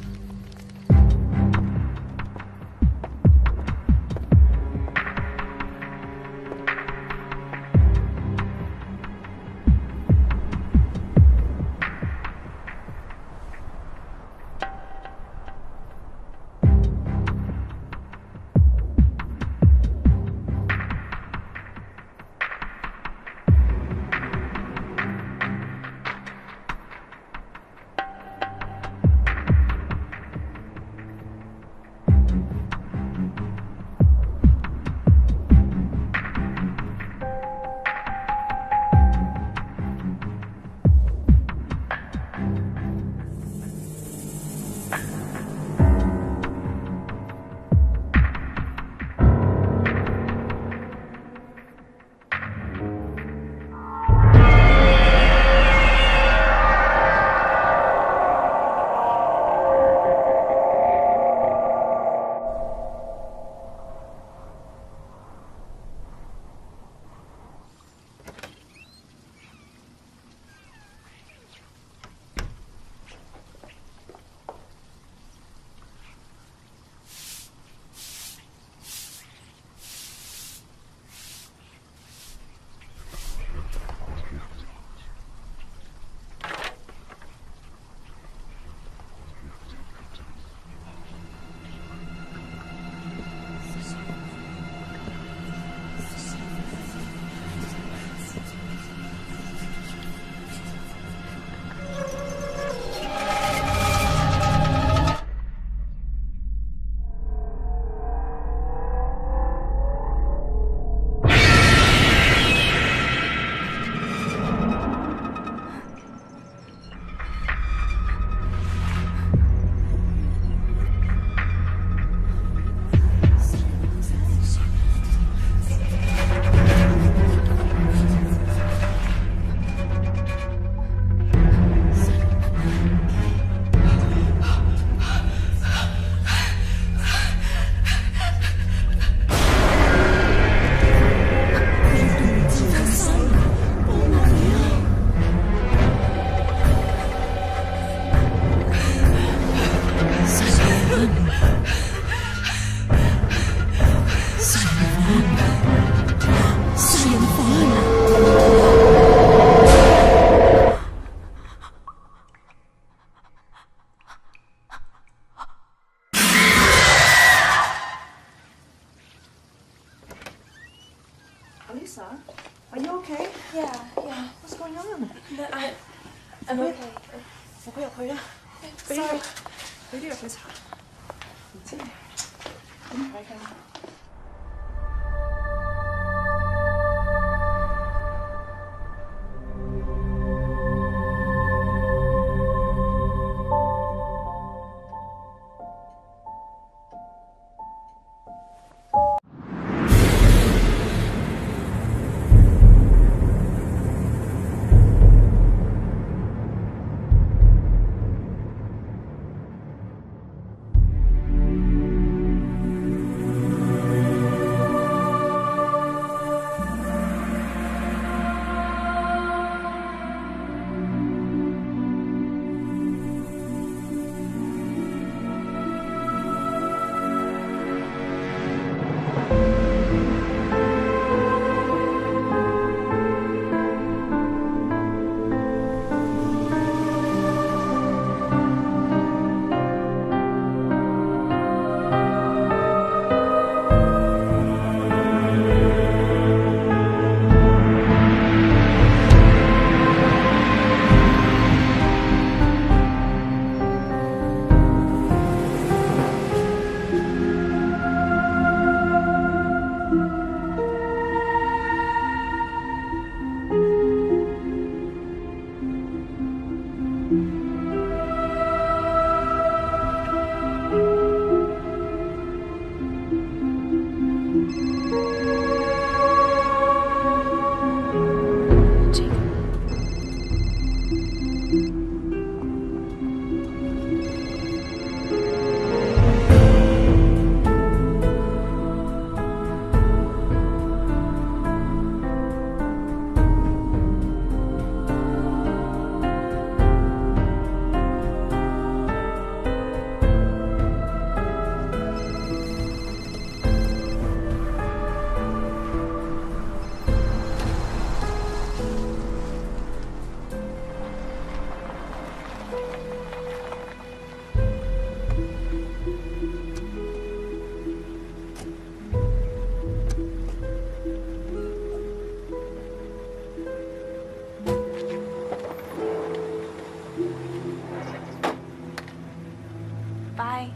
！Alisa, are you okay? Yeah. What's going on? I'm okay. 我入去啦，俾啲藥佢搽。唔知點解嘅？ Bye.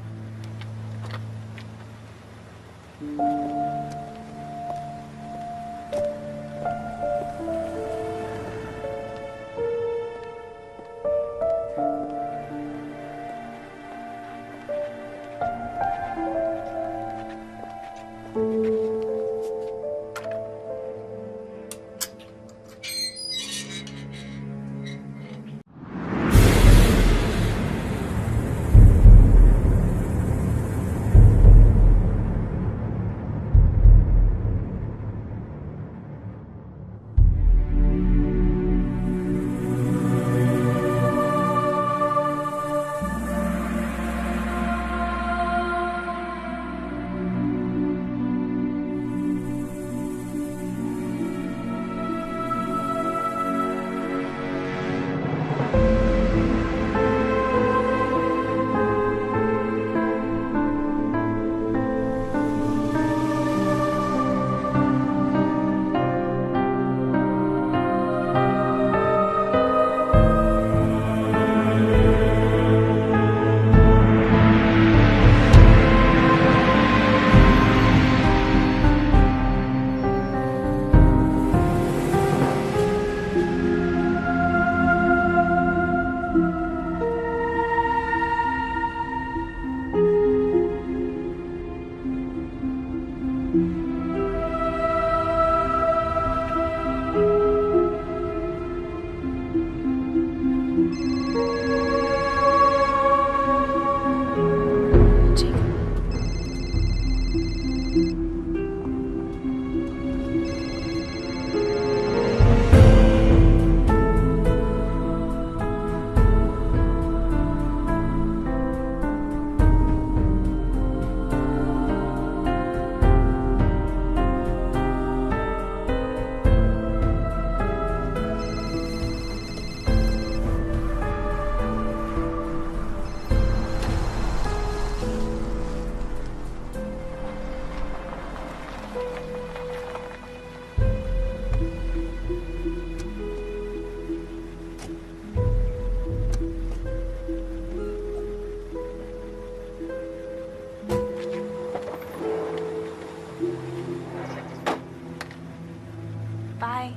Bye.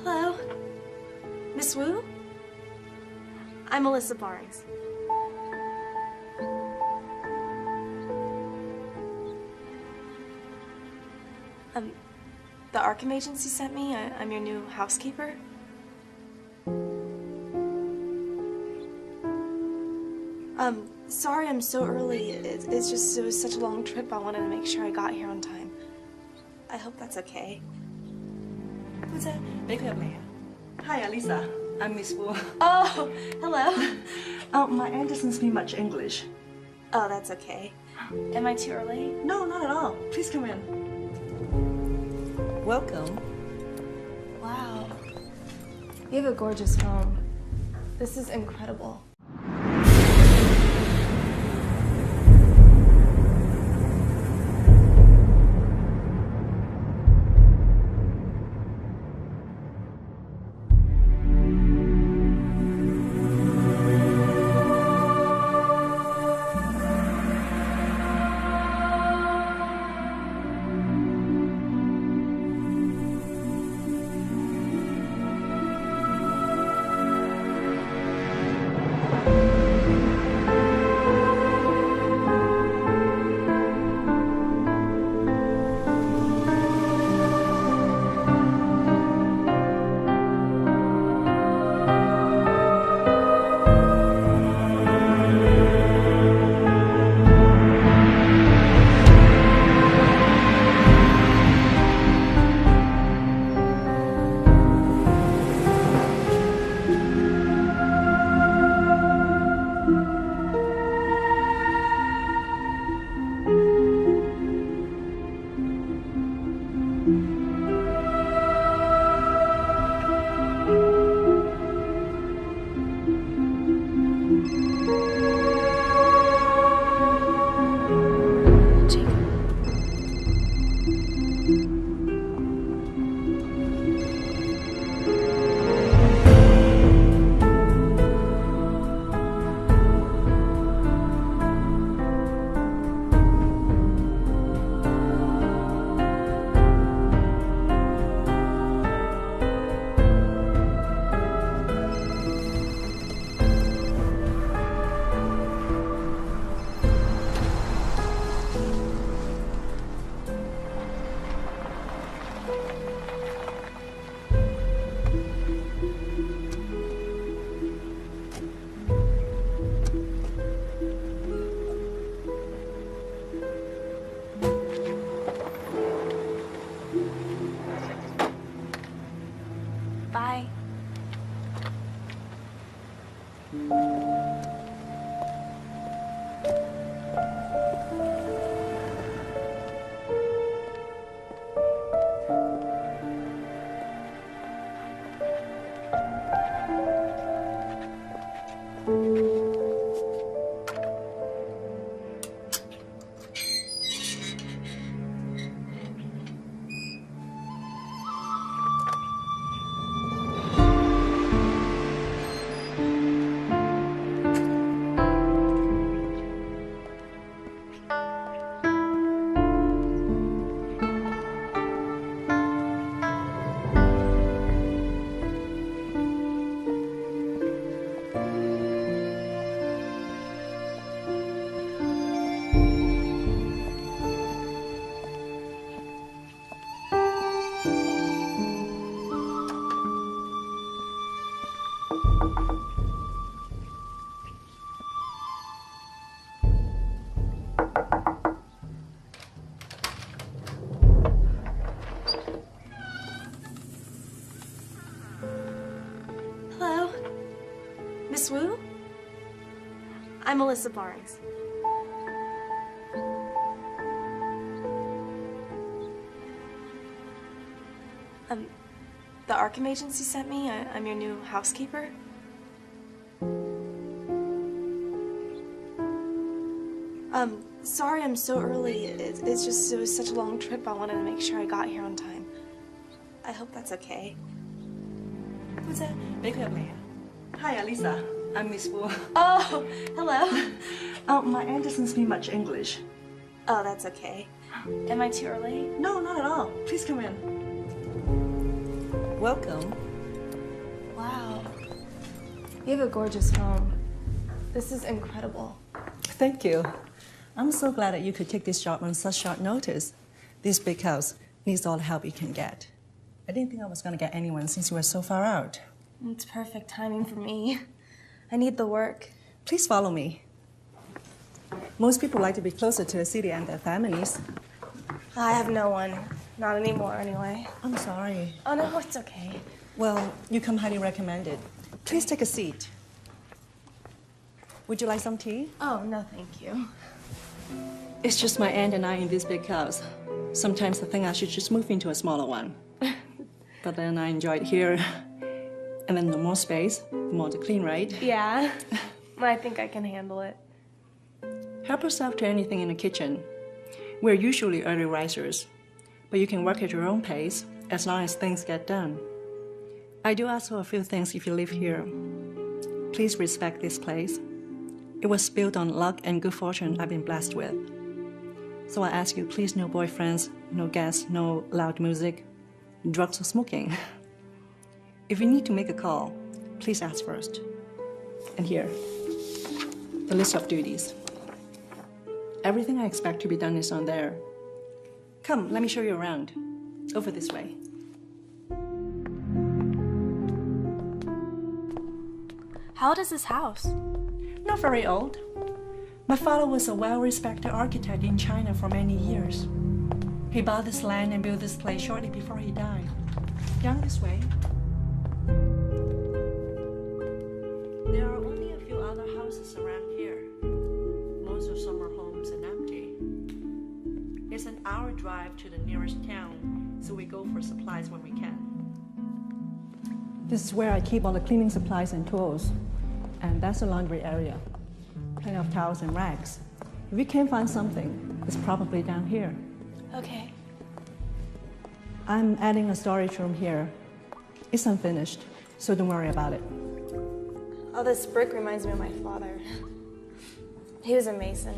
Hello? Miss Wu? I'm Melissa Barnes. The Arkham agency sent me. I'm your new housekeeper. Sorry I'm so early. It was such a long trip. I wanted to make sure I got here on time. I hope that's okay. Who's that? Hi, Alisa. I'm Miss Wu. Oh, hello. My aunt doesn't speak much English. Oh, that's okay. Am I too early? No, not at all. Please come in. Welcome. Wow. You have a gorgeous home. This is incredible. Melissa Barnes. The Arkham agency sent me. I'm your new housekeeper. Sorry I'm so early. It was such a long trip. I wanted to make sure I got here on time. I hope that's okay. Who's that? Hi, Alisa. I'm Miss Wu. Oh, hello. Oh, my aunt doesn't speak much English. Oh, that's okay. Am I too early? No, not at all. Please come in. Welcome. Wow. You have a gorgeous home. This is incredible. Thank you. I'm so glad that you could take this job on such short notice. This big house needs all the help you can get. I didn't think I was going to get anyone since you were so far out. It's perfect timing for me. I need the work. Please follow me. Most people like to be closer to the city and their families. I have no one. Not anymore, anyway. I'm sorry. Oh, no, it's okay. Well, you come highly recommended. Please take a seat. Would you like some tea? Oh, no, thank you. It's just my aunt and I in this big house. Sometimes I think I should just move into a smaller one. But then I enjoy it here. And then the more space, the more to clean, right? Yeah. I think I can handle it. Help yourself to anything in the kitchen. We're usually early risers, but you can work at your own pace as long as things get done. I do ask for a few things if you live here. Please respect this place. It was built on luck and good fortune I've been blessed with. So I ask you, please no boyfriends, no gas, no loud music, drugs or smoking. If you need to make a call, please ask first. And here, the list of duties. Everything I expect to be done is on there. Come, let me show you around. Over this way. How old is this house? Not very old. My father was a well-respected architect in China for many years. He bought this land and built this place shortly before he died. Down this way. There are only a few other houses around here. Most of them are homes and empty. It's an hour drive to the nearest town, so we go for supplies when we can. This is where I keep all the cleaning supplies and tools. And that's the laundry area. Plenty of towels and rags. If you can't find something, it's probably down here. Okay. I'm adding a storage room here. It's unfinished, so don't worry about it. Oh, this brick reminds me of my father. He was a mason.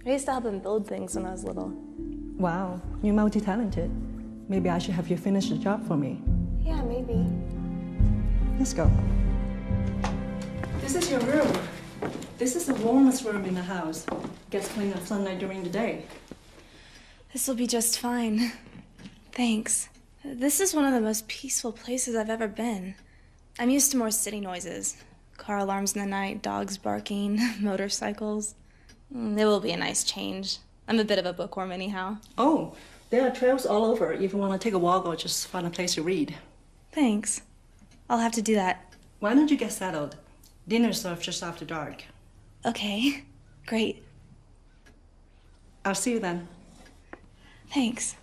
I used to help him build things when I was little. Wow, you're multi-talented. Maybe I should have you finish the job for me. Yeah, maybe. Let's go. This is your room. This is the warmest room in the house. Gets plenty of sunlight during the day. This will be just fine. Thanks. This is one of the most peaceful places I've ever been. I'm used to more city noises. Car alarms in the night, dogs barking, motorcycles. It will be a nice change. I'm a bit of a bookworm anyhow. Oh, there are trails all over if you want to take a walk or just find a place to read. Thanks. I'll have to do that. Why don't you get settled? Dinner's served just after dark. Okay, great. I'll see you then. Thanks.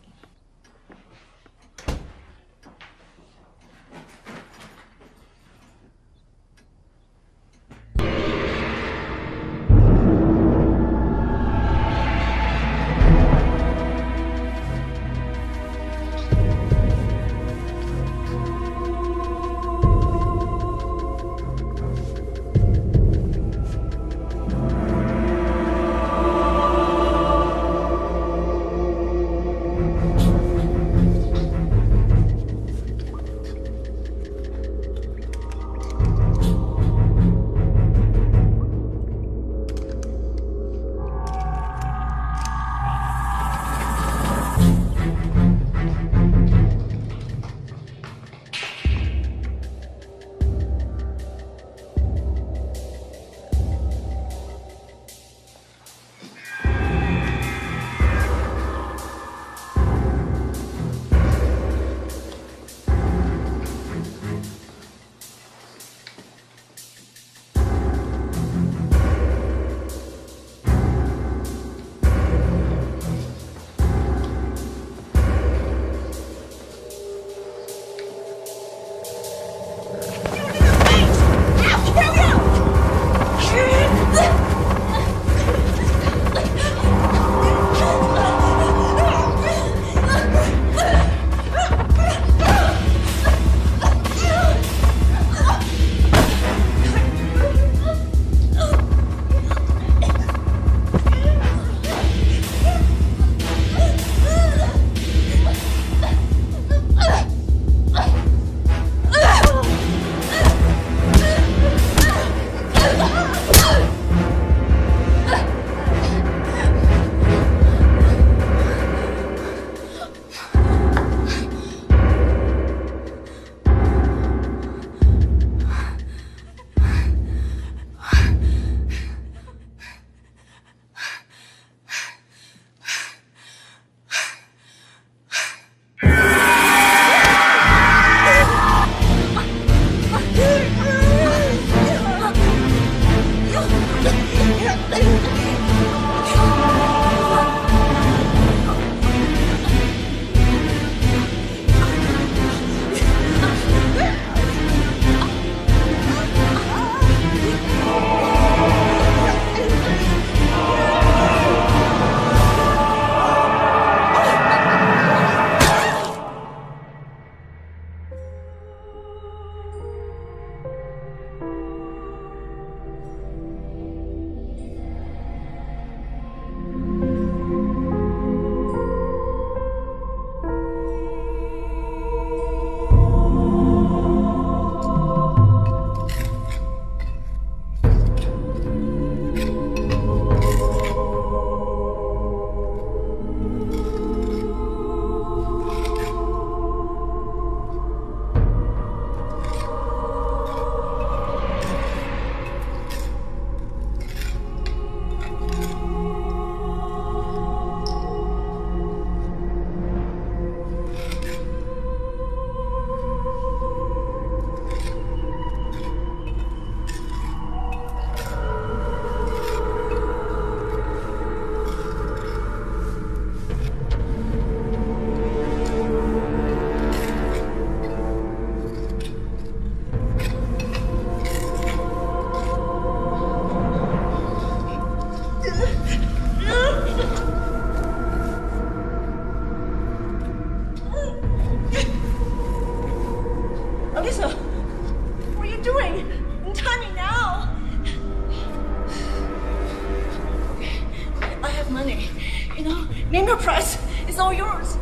money. You know, name your price. It's all yours.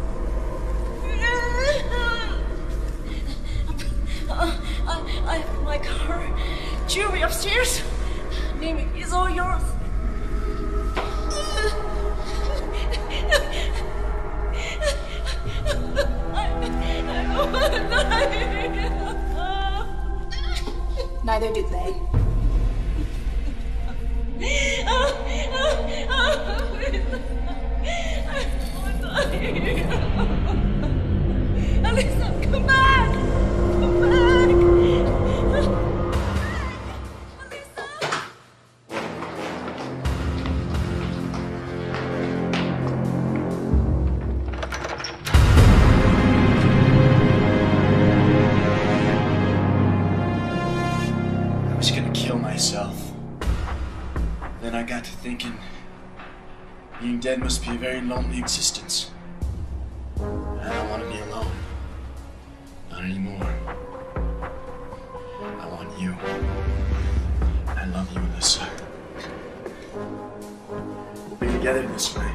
I have my car, jewelry upstairs. Name it. It's all yours. Neither did they. Alisa, come back! Come back! I was gonna kill myself. Then I got to thinking, being dead must be a very lonely existence. I don't want to be alone. Not anymore. I want you. I love you, Alyssa. We'll be together this way.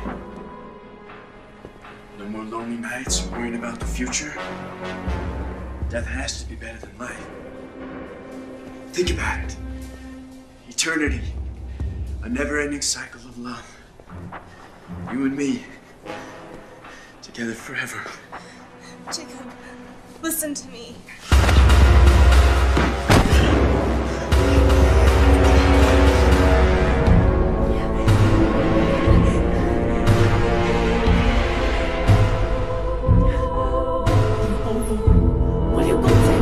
No more lonely nights worrying about the future. Death has to be better than life. Think about it. Eternity. A never-ending cycle of love. You and me. Together forever. Jacob, listen to me. What are you going to say?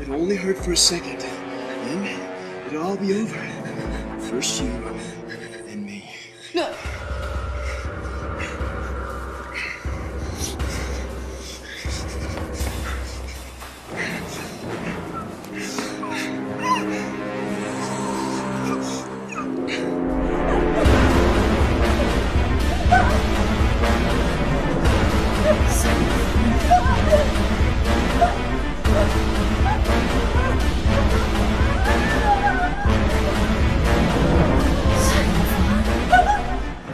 It only hurt for a second. Then it'll all be over. First you, then me. No.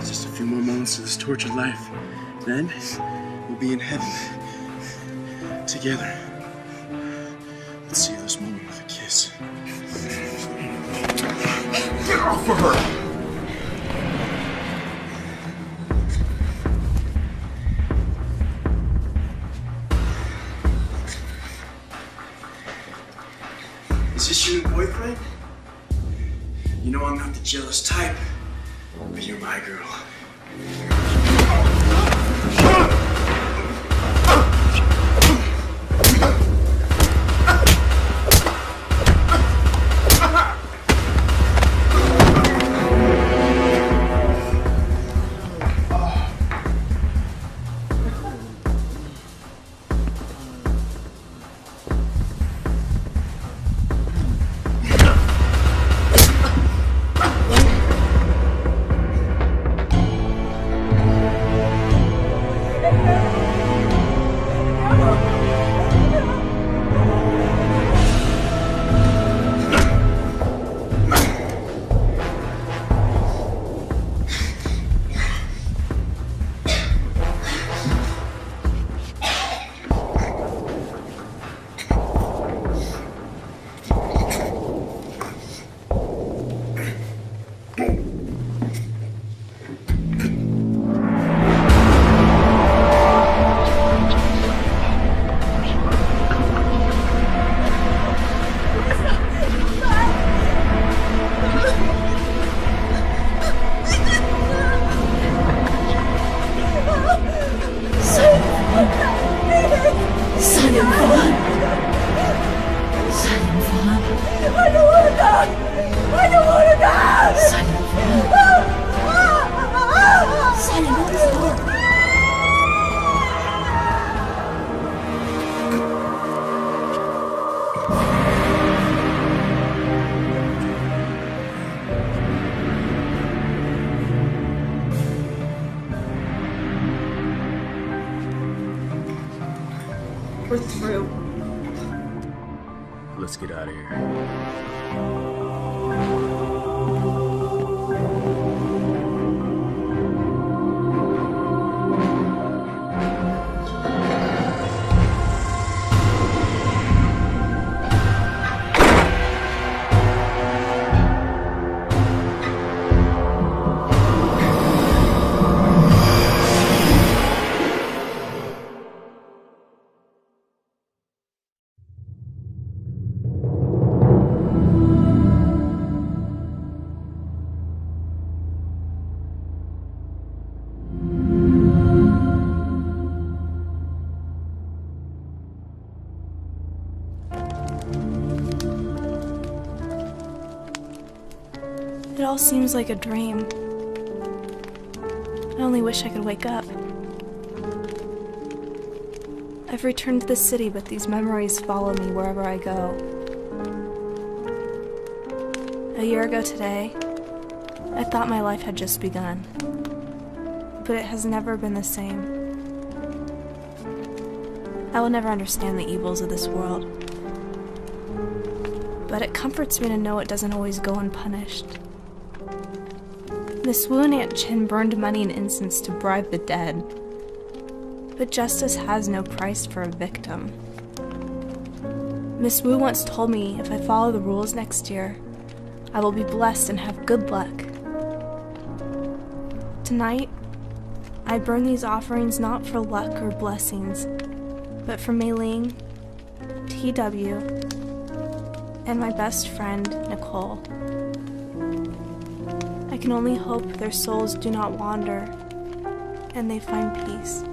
Just a few more moments of this tortured life. Then we'll be in heaven. Together. Let's see this moment with a kiss. Get off of her! Is this your new boyfriend? You know I'm not the jealous type, but you're my girl. get out of here. It all seems like a dream. I only wish I could wake up. I've returned to the city, but these memories follow me wherever I go. A year ago today, I thought my life had just begun, but it has never been the same. I will never understand the evils of this world, but it comforts me to know it doesn't always go unpunished. Miss Wu and Aunt Chin burned money and incense to bribe the dead, but justice has no price for a victim. Miss Wu once told me if I follow the rules next year, I will be blessed and have good luck. Tonight, I burn these offerings not for luck or blessings, but for Mei Ling, TW, and my best friend, Nicole. I can only hope their souls do not wander and they find peace.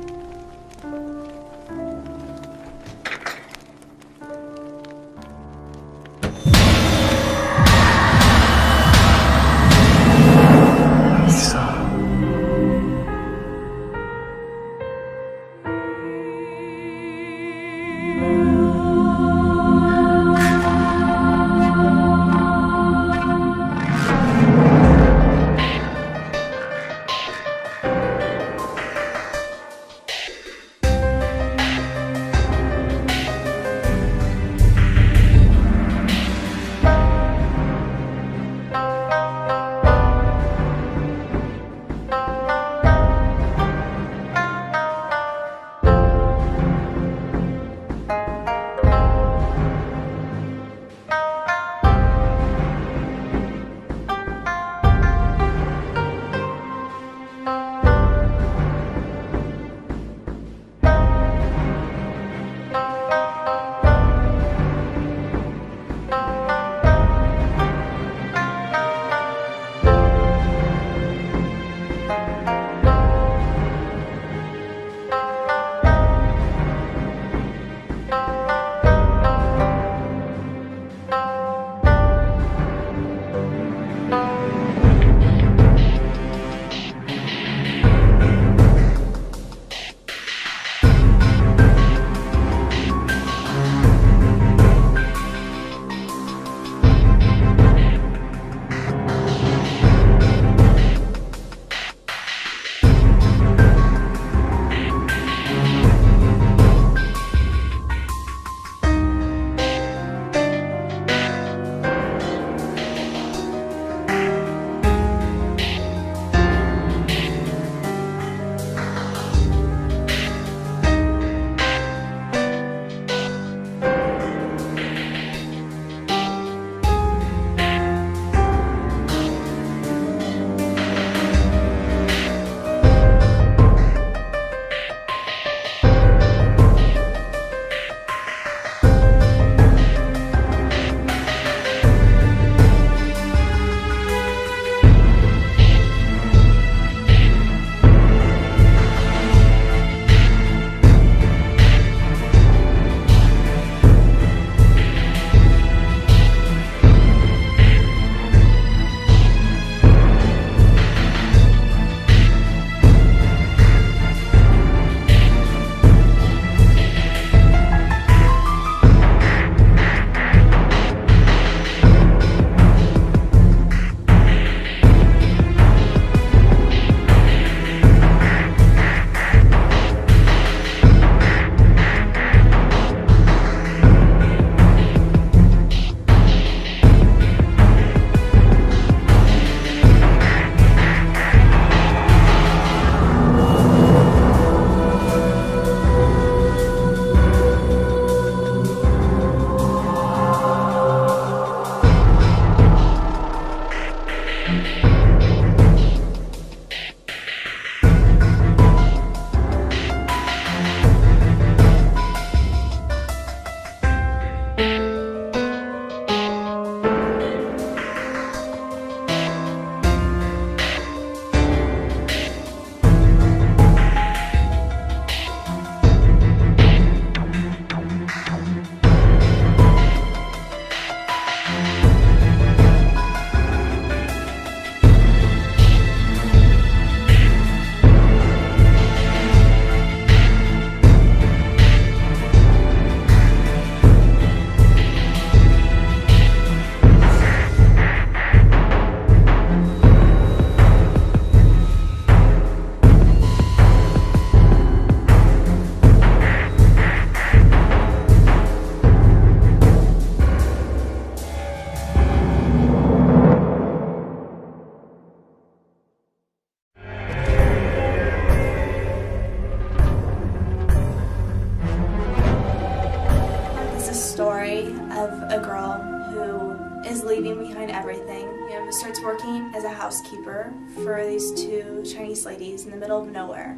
a girl who is leaving behind everything, who starts working as a housekeeper for these two Chinese ladies in the middle of nowhere.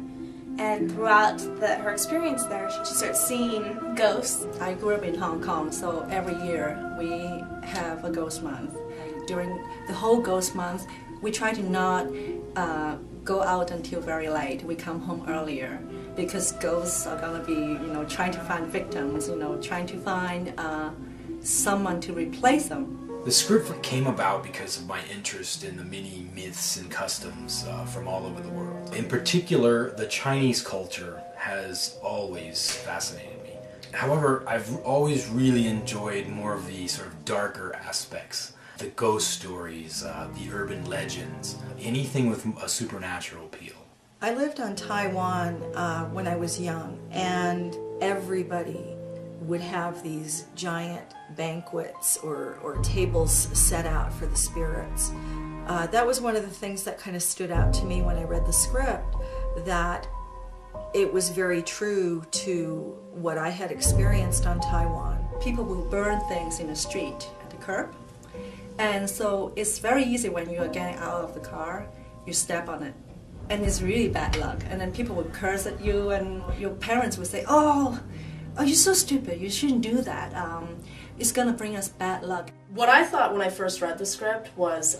And throughout her experience there, she starts seeing ghosts. I grew up in Hong Kong, so every year we have a ghost month. During the whole ghost month, we try to not go out until very late. We come home earlier because ghosts are gonna be, trying to find victims, trying to find someone to replace them. The script came about because of my interest in the many myths and customs from all over the world. In particular, the Chinese culture has always fascinated me. However, I've always really enjoyed more of the sort of darker aspects. The ghost stories, the urban legends, anything with a supernatural appeal. I lived on Taiwan when I was young, and everybody would have these giant banquets or tables set out for the spirits. That was one of the things that kind of stood out to me when I read the script, that it was very true to what I had experienced on Taiwan. People will burn things in the street at the curb. And so it's very easy when you are getting out of the car, you step on it. And it's really bad luck. And then people would curse at you, and your parents would say, oh, you're so stupid, you shouldn't do that. It's gonna bring us bad luck. What I thought when I first read the script was,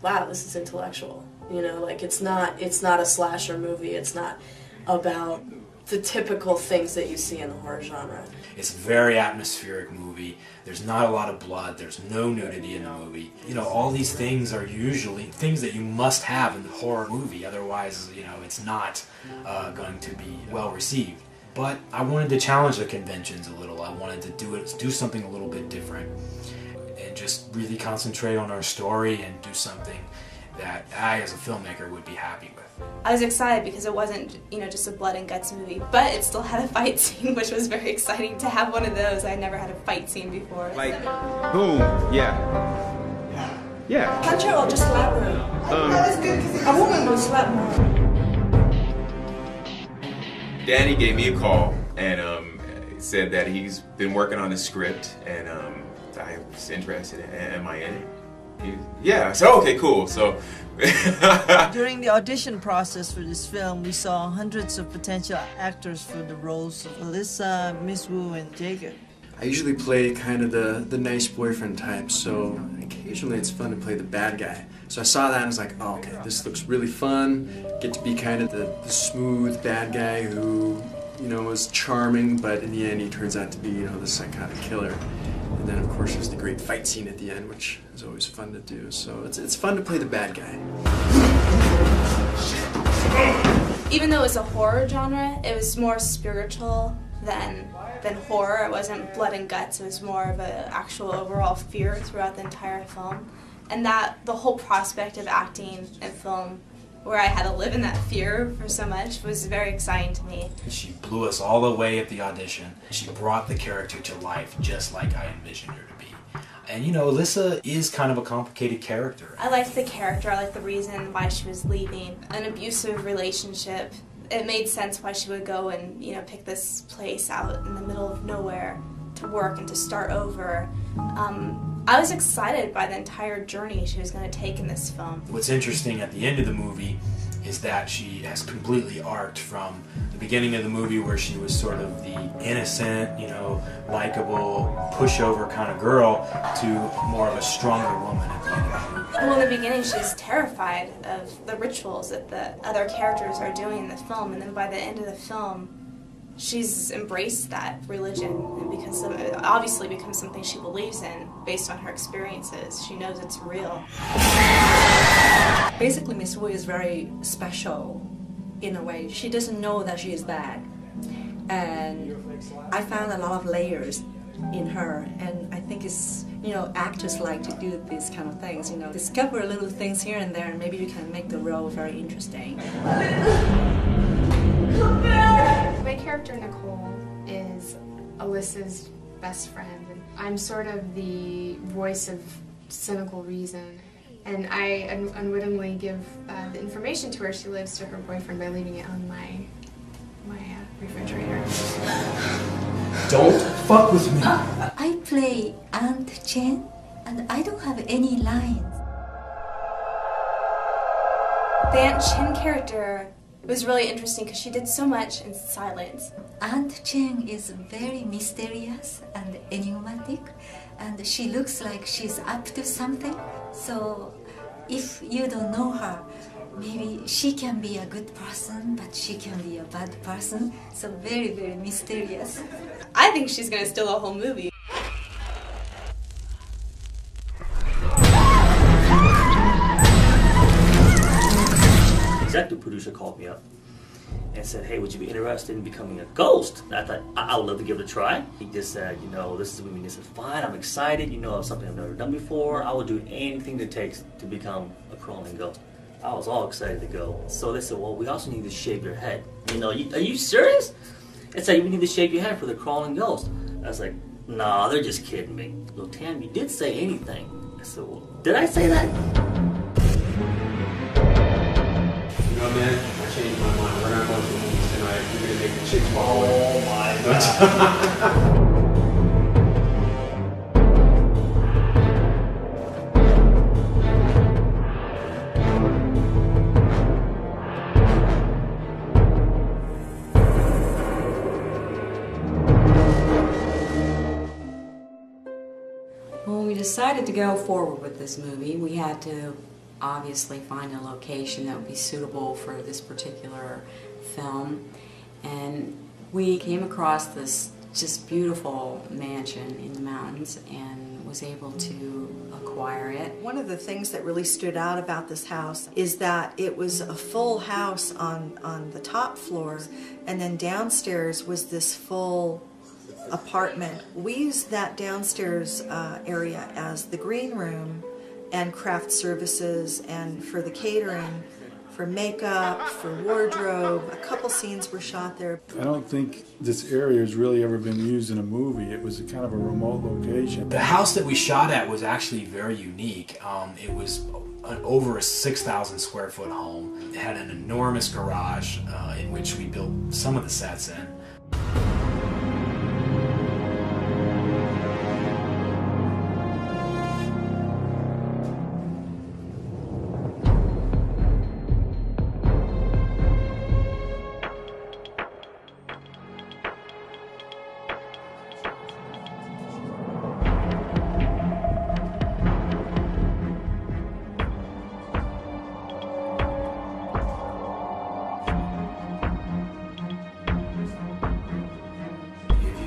wow, this is intellectual. It's not a slasher movie, it's not about the typical things that you see in the horror genre. It's a very atmospheric movie. There's not a lot of blood. There's no nudity in the movie. All these things are usually things that you must have in the horror movie. Otherwise, it's not going to be well received. But I wanted to challenge the conventions a little. I wanted to do something a little bit different, and just really concentrate on our story and do something that I, as a filmmaker, would be happy with. I was excited because it wasn't, just a blood and guts movie, but it still had a fight scene, which was very exciting to have one of those. I never had a fight scene before. Like, boom, yeah. Punch her or just slap her? A woman will slap her. Danny gave me a call and said that he's been working on a script, and I was interested. Am I in it? Yeah, I said, okay, cool. So during the audition process for this film, we saw hundreds of potential actors for the roles of Alyssa, Miss Wu, and Jacob. I usually play kind of the nice boyfriend type, so occasionally it's fun to play the bad guy. So I saw that and I was like, oh, okay, this looks really fun. Get to be kind of the smooth bad guy who, is charming, but in the end he turns out to be, the psychotic killer. And then, of course, there's the great fight scene at the end, which is always fun to do. So it's fun to play the bad guy. Even though it was a horror genre, it was more spiritual than horror. It wasn't blood and guts. It was more of an actual overall fear throughout the entire film. And the whole prospect of acting in film, where I had to live in that fear for so much, was very exciting to me. She blew us all away at the audition. She brought the character to life just like I envisioned her to be. And Alyssa is kind of a complicated character. I liked the character. I liked the reason why she was leaving. An abusive relationship. It made sense why she would go and pick this place out in the middle of nowhere to work and to start over. I was excited by the entire journey she was going to take in this film. What's interesting at the end of the movie is that she has completely arced from the beginning of the movie, where she was sort of the innocent, likable, pushover kind of girl, to more of a stronger woman at the end of the movie. Well, in the beginning she's terrified of the rituals that the other characters are doing in the film, and then by the end of the film she's embraced that religion and obviously becomes something she believes in based on her experiences. She knows it's real. Basically, Miss Wu is very special in a way. She doesn't know that she is bad. And I found a lot of layers in her, and I think it's, actors like to do these kind of things, discover little things here and there, and maybe you can make the role very interesting. My character, Nicole, is Alyssa's best friend, and I'm sort of the voice of cynical reason. And I unwittingly give the information to where she lives to her boyfriend by leaving it on my refrigerator. Don't fuck with me. I play Aunt Chen, and I don't have any lines. The Aunt Chen character was really interesting because she did so much in silence. Aunt Chen is very mysterious and enigmatic, and she looks like she's up to something. So if you don't know her, maybe she can be a good person, but she can be a bad person. So very, very mysterious. I think she's gonna steal the whole movie. Executive producer called me up and said, hey, would you be interested in becoming a ghost? And I thought, I would love to give it a try. He just said, you know, this is what we mean. He said, fine, I'm excited. You know, it's something I've never done before. I will do anything it takes to become a crawling ghost. I was all excited to go. So they said, well, we also need to shave your head. You know, are you serious? It's like, we need to shave your head for the crawling ghost. I was like, nah, they're just kidding me. Look, Tam, you did say anything. I said, well, did I say that? You know, man, I changed my mind. We're not going to the movies tonight. We're going to make the chicks fall away. Oh my God. When we decided to go forward with this movie, we had to obviously find a location that would be suitable for this particular film. And we came across this just beautiful mansion in the mountains and was able to acquire it. One of the things that really stood out about this house is that it was a full house on the top floor, and then downstairs was this full apartment. We used that downstairs area as the green room and craft services, and for the catering, for makeup, for wardrobe. A couple scenes were shot there. I don't think this area has really ever been used in a movie. It was a kind of a remote location. The house that we shot at was actually very unique. It was over a 6,000 square foot home. It had an enormous garage in which we built some of the sets in.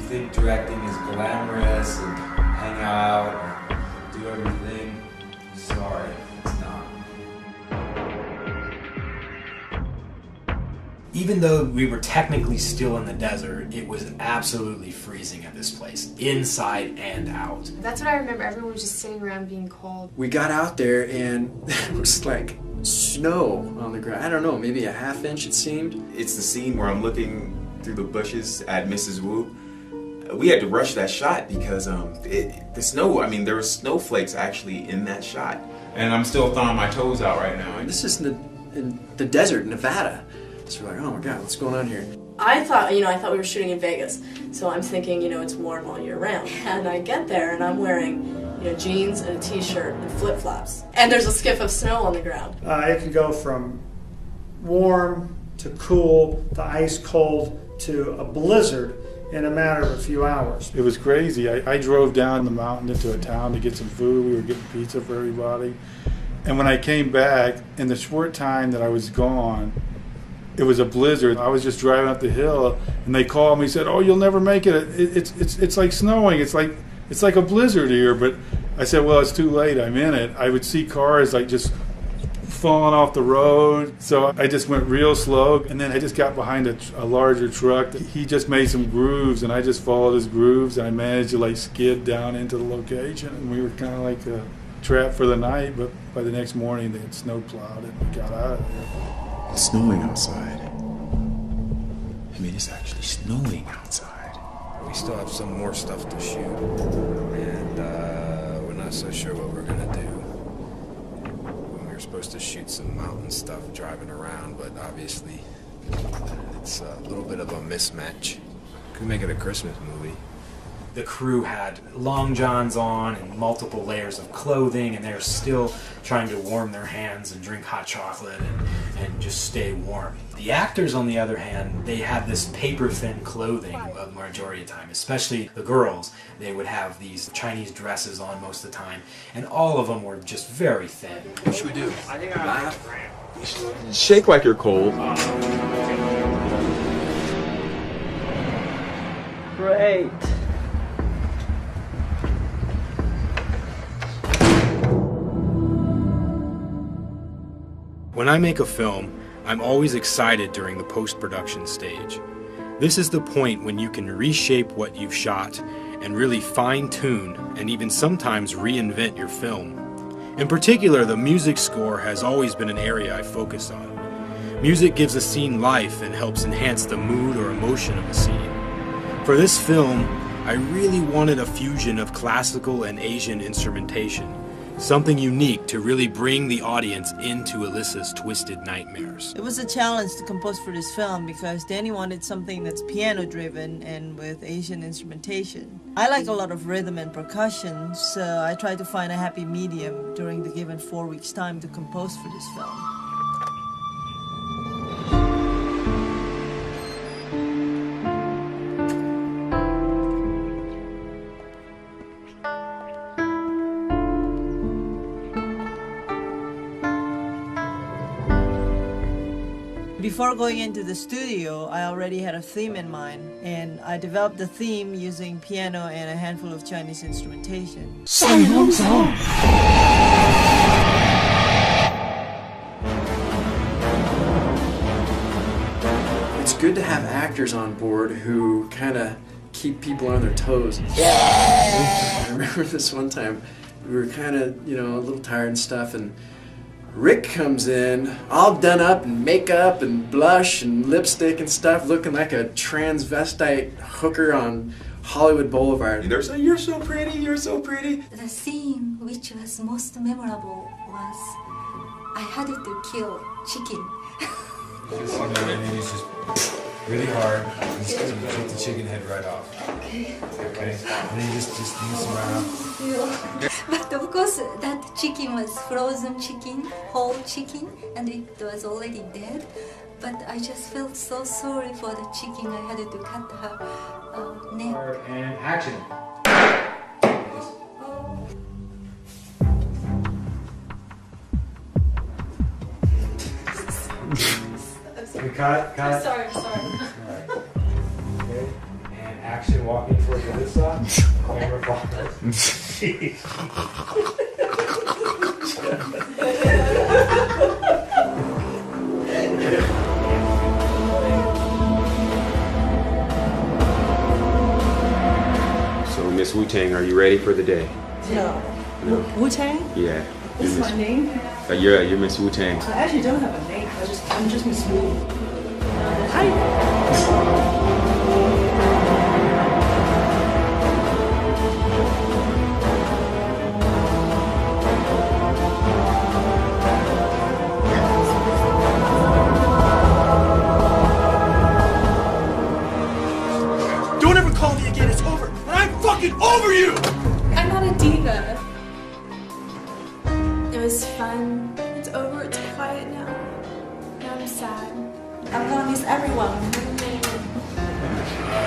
Think directing is glamorous and hang out and do everything. Sorry, it's not. Even though we were technically still in the desert, it was absolutely freezing at this place, inside and out. That's what I remember. Everyone was just sitting around being cold. We got out there and it was like snow on the ground. I don't know, maybe a half inch it seemed. It's the scene where I'm looking through the bushes at Mrs. Wu. We had to rush that shot because the snow, I mean, there were snowflakes actually in that shot. And I'm still thawing my toes out right now. This is in the desert, Nevada. So we're like, oh my God, what's going on here? I thought we were shooting in Vegas. So I'm thinking, it's warm all year round. And I get there and I'm wearing, jeans and a t-shirt and flip-flops. And there's a skiff of snow on the ground. It can go from warm to cool to ice cold to a blizzard in a matter of a few hours. It was crazy. I drove down the mountain into a town to get some food. We were getting pizza for everybody. And when I came back, in the short time that I was gone, it was a blizzard. I was just driving up the hill, and they called me and said, "Oh, you'll never make it. It's like snowing. It's like a blizzard here." But I said, "Well, it's too late. I'm in it." I would see cars like just falling off the road, so I just went real slow, and then I just got behind a larger truck. He just made some grooves, and I just followed his grooves, and I managed to skid down into the location, and we were kind of like trapped for the night. But by the next morning they had snow plowed and we got out of there. It's snowing outside. I mean, it's actually snowing outside. We still have some more stuff to shoot, and we're not so sure what we're gonna do. We're supposed to shoot some mountain stuff driving around, but obviously it's a little bit of a mismatch. Could make it a Christmas movie. The crew had long johns on and multiple layers of clothing, and they're still trying to warm their hands and drink hot chocolate and just stay warm. The actors, on the other hand, they had this paper-thin clothing the majority of the time, especially the girls. They would have these Chinese dresses on most of the time, and all of them were just very thin. What should we do? Laugh? Shake like you're cold. Great. When I make a film, I'm always excited during the post-production stage. This is the point when you can reshape what you've shot and really fine-tune and even sometimes reinvent your film. In particular, the music score has always been an area I focus on. Music gives a scene life and helps enhance the mood or emotion of a scene. For this film, I really wanted a fusion of classical and Asian instrumentation. Something unique to really bring the audience into Alyssa's twisted nightmares. It was a challenge to compose for this film because Danny wanted something that's piano-driven and with Asian instrumentation. I like a lot of rhythm and percussion, so I tried to find a happy medium during the given 4 weeks' time to compose for this film. Before going into the studio, I already had a theme in mind, and I developed the theme using piano and a handful of Chinese instrumentation. It's good to have actors on board who kind of keep people on their toes. I remember this one time, we were kind of, a little tired and stuff, and Rick comes in, all done up in makeup and blush and lipstick and stuff, looking like a transvestite hooker on Hollywood Boulevard. They're saying, "You're so pretty, you're so pretty." The scene which was most memorable was I had to kill chicken. Just, it's just really hard. Just take the chicken head right off. Okay. Okay. And then you just move around. But of course, that chicken was frozen chicken, whole chicken, and it was already dead. But I just felt so sorry for the chicken. I had to cut her neck. And action. Cut. Sorry. Alright. Okay. And action, walking towards Alyssa. Camera follows. So, Miss Wu-Tang, are you ready for the day? No. No. Wu-Tang? Yeah. This is my name? You're Miss Wu-Tang. I actually don't have a name. I'm just Miss Wu. Hi. Don't ever call me again, it's over. And I'm fucking over you! I'm not a diva. It was fun. It's over. It's quiet now. Now I'm sad. I'm gonna miss everyone.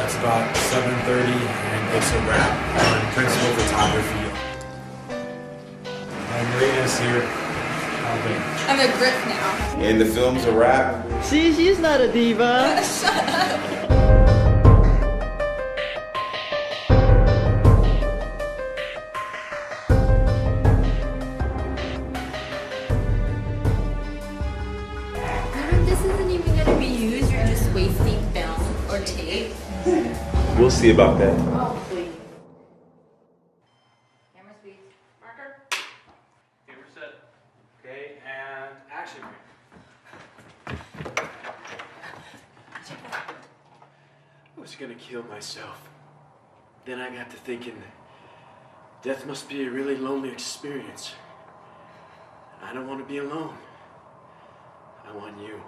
It's about 7:30 and it's a wrap on principal photography. And Marina's here helping. I'm a grip now. And the film's a wrap. See, she's not a diva. Shut up. This isn't even going to be used, you're just wasting film or tape. We'll see about that. Oh, please. Camera speed. Marker. Camera set. Okay, and action. I was gonna kill myself. Then I got to thinking that death must be a really lonely experience. I don't want to be alone. I want you.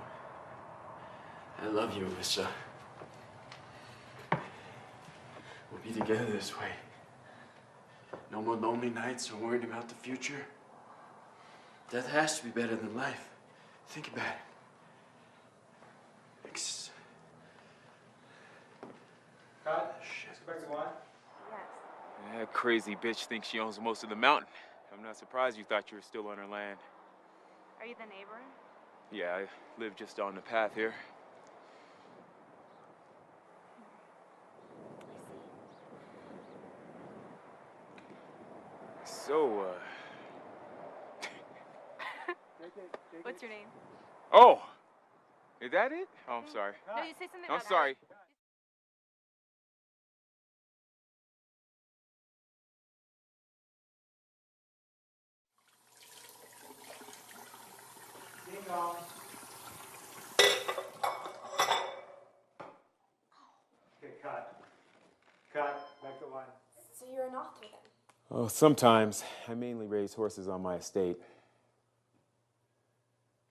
I love you, Alyssa. We'll be together this way. No more lonely nights or worrying about the future. Death has to be better than life. Think about it. Cut. Let's go back to one. That crazy bitch thinks she owns most of the mountain. I'm not surprised you thought you were still on her land. Are you the neighbor? Yeah, I live just on the path here. So, What's your name? Oh! Is that it? Oh, I'm sorry. No, you say something I'm about sorry. Ding dong. Okay, cut. Cut. Back to one. So you're an author then? Oh, sometimes. I mainly raise horses on my estate.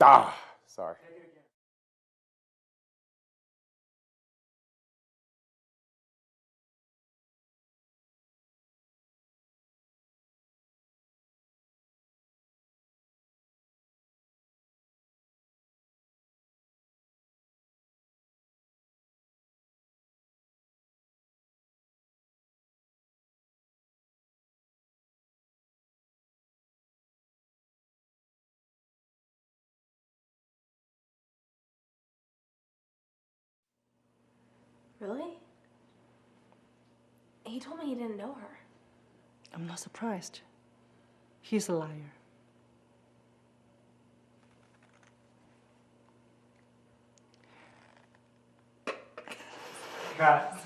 Ah! Sorry. Really? He told me he didn't know her. I'm not surprised. He's a liar. Cut.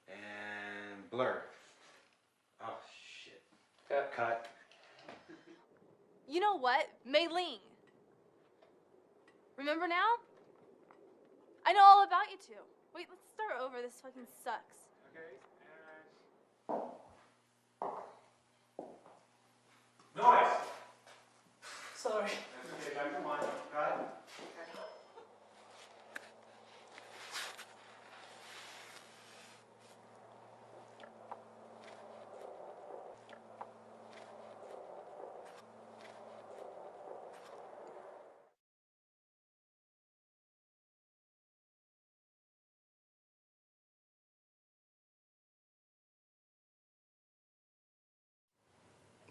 And blur. Oh, shit. Cut. You know what? Mei Ling. Remember now? I know all about you two. Wait, let's start over. This fucking sucks. Noise. Sorry. That's okay. Back to one. Cut.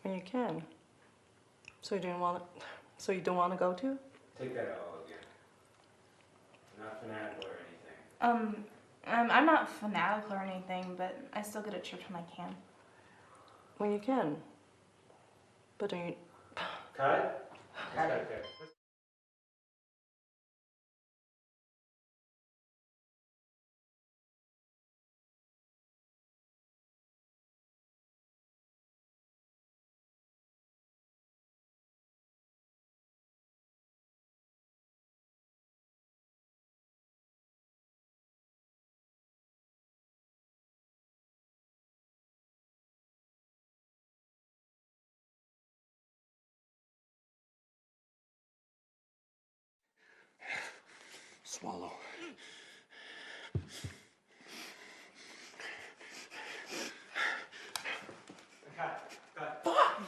When you can. So you don't want to. So you don't want to go to? Take that all again. Not fanatical or anything. I'm not fanatical or anything, but I still go to church when I can. When you can. But don't you. Cut. Cut. Right there. Swallow. Cut. Cut. Fuck!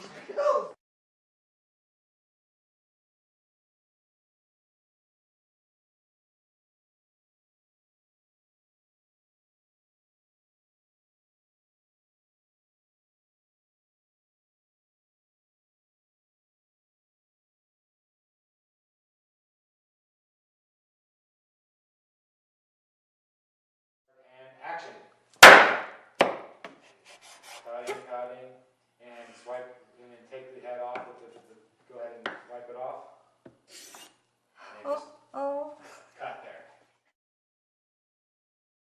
Action. Cutting, and swipe, and then take the head off. Go ahead and wipe it off. And just